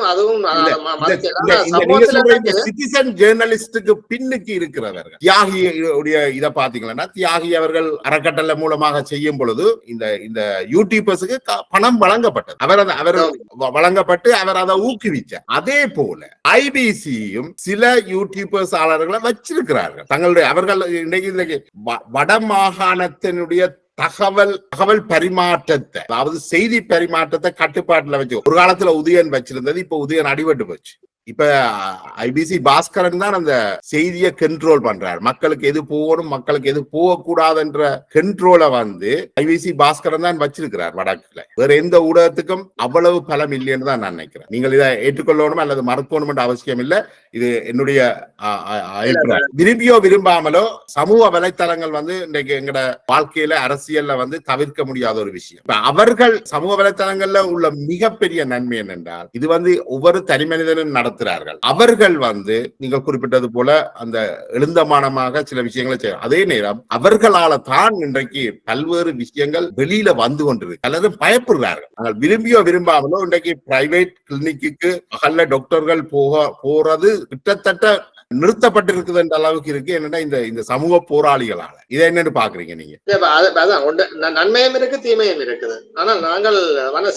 சிட்டிசன் ஜேர்னலிஸ்டுக்கு பின்னுக்கு இருக்கிறவர்கள் தியாகியுடைய இதை பாத்தீங்கன்னா தியாகி அவர்கள் அறக்கட்டளை மூலமாக செய்யும் பொழுது இந்த யூடியூபர்ஸுக்கு பணம் வழங்கப்பட்டது. அவர் வழங்கப்பட்டு அவர் அதை ஊக்குவிச்சார். அதே போல ஐபிசியும் சில யூடியூபர்ஸ் ஆளர்களை வச்சிருக்கிறார்கள் தங்களுடைய. அவர்கள் இன்றைக்கு வட மாகாணத்தினுடைய தகவல் பரிமாற்றத்தை, அதாவது செய்தி பரிமாற்றத்தை கட்டுப்பாட்டுல வச்சு ஒரு காலத்துல உதயன் வச்சிருந்தது, இப்ப உதயன் அடிபட்டு போச்சு. இப்ப ஐபிசி பாஸ்கரன் தான் அந்த செய்தியை கண்ட்ரோல் பண்றாரு. மக்களுக்கு எது போகணும் மக்களுக்கு எது போகக்கூடாதுன்ற கண்ட்ரோலை ஐபிசி பாஸ்கரன் தான் வச்சிருக்கிறார் வடக்குல. வேற எந்த ஊடகத்துக்கும் அவ்வளவு பலம் இல்லைன்னு தான் நான் நினைக்கிறேன். நீங்கள் இதை ஏற்றுக்கொள்ளணும் அல்லது மறுக்கணும் அவசியம் இல்லை. இது என்னுடைய விரும்பியோ விரும்பாமலோ சமூக வலைத்தளங்கள் இன்றைக்கு எங்கட வாழ்க்கையில அரசியல்ல தவிர்க்க முடியாத ஒரு விஷயம். அவர்கள் சமூக வலைத்தளங்கள்ல உள்ள மிகப்பெரிய நன்மை என்னென்றால் இது ஒவ்வொரு தனி மனிதனும் நடத்துறார்கள். அவர்கள் நீங்கள் குறிப்பிட்டது போல அந்த எழுந்தமானமாக சில விஷயங்களை செய்ய, அதே நேரம் அவர்களால தான் இன்றைக்கு பல்வேறு விஷயங்கள் வெளியில வந்து கொண்டிருக்கு. பலரும் பயப்படுறார்கள். விரும்பியோ விரும்பாமலோ இன்றைக்கு பிரைவேட் கிளினிக்கு பகல்ல டாக்டர்கள் போறது கிட்டத்தட்ட நிறுத்தப்பட்டிருக்குது என்ற அளவுக்கு இருக்கு. என்னன்னா இந்த சமூக போராளிகளால இதை என்னன்னு பாக்குறீங்க நீங்க? நன்மையும் இருக்கு தீமையும் இருக்குது. ஆனால் நாங்கள்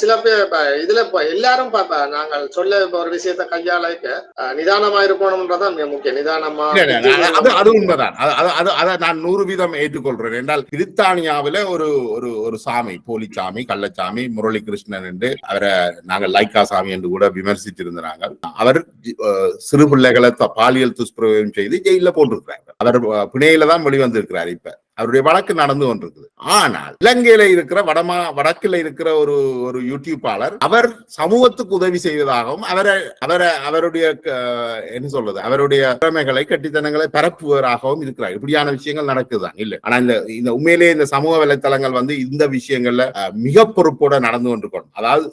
சில பேர் இதுல எல்லாரும் நாங்கள் சொல்ல ஒரு விஷயத்தை கையாள நிதானமா இருக்கணும்ன்றதான் மிக முக்கியம். நிதானமா அது உண்மைதான். அதை நான் 100% ஏற்றுக்கொள்றேன். என்றால் பிரித்தானியாவில ஒரு சாமி, போலி சாமி, கள்ளச்சாமி, முரளி கிருஷ்ணன் என்று அவரை நாங்கள் லைக்கா சாமி என்று கூட விமர்சித்திருந்தாங்க. அவர் சிறு பிள்ளைகளை பாலியல் துஷ்பிரயோகம் செய்து ஜெயில போட்டிருக்கிறார். அவர் பிணையில தான் வெளிவந்திருக்கிறார். இப்ப அவருடைய வழக்கு நடந்து கொண்டிருக்குது. ஆனால் இலங்கையில இருக்கிற வடக்குல இருக்கிற ஒரு யூடியூப்பாளர் அவர் சமூகத்துக்கு உதவி செய்வதாகவும் அவருடைய என்ன சொல்றது அவருடைய திறமைகளை கட்டித்தனங்களை பரப்புவதாகவும் இருக்கிறார். இப்படியான விஷயங்கள் நடக்குதுதான் இல்ல. ஆனா இந்த உண்மையிலேயே இந்த சமூக வலைத்தளங்கள் இந்த விஷயங்கள்ல மிக பொறுப்போட நடந்து கொண்டிருக்கணும். அதாவது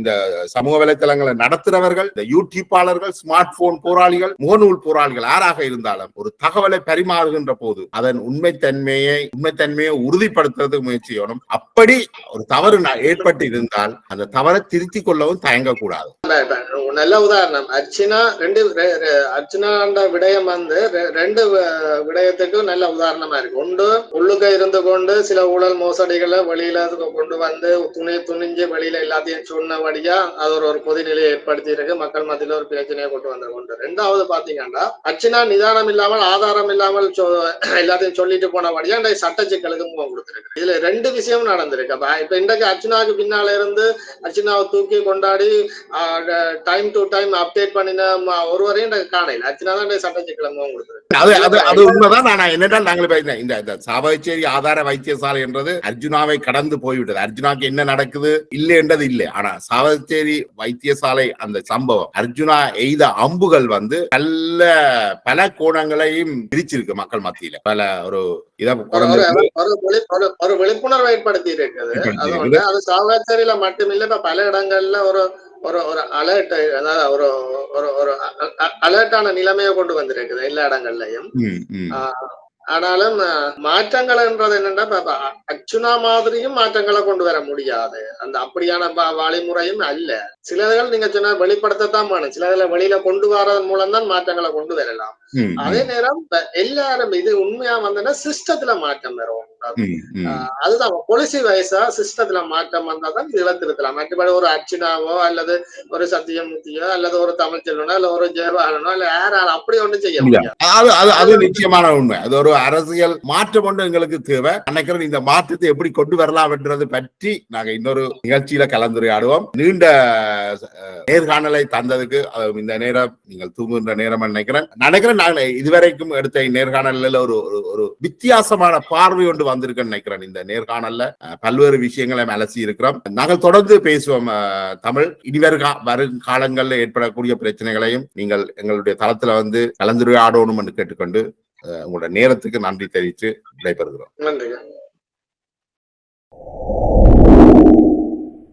இந்த சமூக வலைத்தளங்களை நடத்துறவர்கள், இந்த யூடியூப்பாளர்கள், ஸ்மார்ட் போன் போராளிகள், முகநூல் போராளிகள் யாராக இருந்தாலும் ஒரு தகவலை பரிமாறுகின்ற போது அதன் உண்மைத்தன்மையை உறுதிப்படுத்துறதுக்கு முயற்சி செய்யணும். அப்படி ஒரு தவறு ஏற்பட்டு இருந்தால் அந்த தவறை திருத்திக் கொள்ளவும் தயங்கக்கூடாது. நல்ல உதாரணம் அர்ச்சனா விடயம் ரெண்டு விடயத்துக்கு நல்ல உதாரணமா இருக்கு. ஒன்று, உள்ளுக்க இருந்து கொண்டு சில ஊழல் மோசடிகளை வெளியில கொண்டு வந்து துணிஞ்சு வெளியில எல்லாத்தையும் சொன்னபடியா அது ஒரு பொதுநிலையை ஏற்படுத்தி இருக்கு, மக்கள் மத்தியில ஒரு பிரச்சனையை கொண்டு வந்திருக்கு. ரெண்டாவது பாத்தீங்கன்னா அர்ச்சனா நிதானம் இல்லாமல் ஆதாரம் இல்லாமல் எல்லாத்தையும் சொல்லிட்டு போனபடியா சட்ட சிக்கலுக்கு முகம் கொடுத்திருக்கு. இதுல ரெண்டு விஷயம் நடந்திருக்கு. இப்ப இன்றைக்கு அர்ச்சனாவுக்கு பின்னால இருந்து அர்ச்சனாவை தூக்கி கொண்டாடி டைம் டு டைம் அப்டேட் பண்ணின ஒருவரையும் காணையில் அர்ச்சனா தான் சட்ட சிக்கலை முகம் கொடுத்திருக்கு. அது உண்மைதான். நான் என்னென்றால் நாங்கள் இந்த சாவகச்சேரி ஆதார வைத்தியசாலை என்றது அர்ஜுனாவை கடந்து போய்விட்டது. அர்ஜுனாக்கு என்ன நடக்குது இல்லை என்றது இல்லை. ஆனா சாவகச்சேரி வைத்தியசாலை அந்த சம்பவம் அர்ஜுனா எய்த அம்புகள் பல கோணங்களையும் பிரிச்சிருக்கு மக்கள் மத்தியில. பல ஒரு விழிப்புணர்வை ஏற்படுத்தி இருக்குது. அது சாவகச்சேரியில மட்டுமில்லை, இப்ப பல இடங்கள்ல ஒரு அலர்ட், அதாவது ஒரு அலர்ட்டான நிலைமையை கொண்டு வந்திருக்குது எல்லா இடங்கள்லயும். ஆனாலும் மாற்றங்கள் என்றது என்னன்னா அர்ச்சனா மாதிரியும் மாற்றங்களை கொண்டு வர முடியாது. அந்த அப்படியான வழிமுறையும் அல்ல. சிலர்கள் நீங்க சொன்ன வெளிப்படுத்தத்தான் வேணும். சிலர்களை வெளியில கொண்டு வரதன் மூலம் தான் மாற்றங்களை கொண்டு வரலாம். அதே நேரம் எல்லாரும் இது உண்மையா வந்தா சிஸ்டத்துல மாற்றம் வரும். அதுதான் பொலிசி வயசா சிஸ்டத்துல மாற்றம் வந்தாதான் இதுல திருத்தலாம். மற்றபடி ஒரு அர்ச்சனாவோ அல்லது ஒரு சத்தியமூர்த்தியோ அல்லது ஒரு தமிழ் செல்வனோ அல்ல ஒரு ஜெயபாலனோ இல்ல யாராலும் அப்படி ஒன்றும் செய்ய முடியாது. அது நிச்சயமான உண்மை. அது ஒரு அரசியல் மாற்றம் ஒன்று எங்களுக்கு தேவை. நினைக்கிறேன் இந்த மாற்றத்தை எப்படி கொண்டு வரலாம் என்றது பற்றி நாங்க இன்னொரு நிகழ்ச்சியில கலந்துரையாடுவோம். நீண்ட நேர்காணலை தந்ததுக்கு இந்த நேரம் நீங்கள் தூங்குகின்ற நேரம் நினைக்கிறேன் நாங்கள் இதுவரைக்கும் எடுத்த நேர்காணல்ல ஒரு வித்தியாசமான பார்வை ஒன்று வந்திருக்குன்னு நினைக்கிறேன். இந்த நேர்காணல்ல பல்வேறு விஷயங்களை அலசி இருக்கிறோம். நாங்கள் தொடர்ந்து பேசுவோம் தமிழ். வரும் காலங்களில் ஏற்படக்கூடிய பிரச்சனைகளையும் நீங்கள் எங்களுடைய தளத்துல கலந்துரையாடணும் என்று கேட்டுக்கொண்டு உங்களோட நேரத்துக்கு நன்றி தெரிவித்து விடைபெறுகிறோம். நன்றி.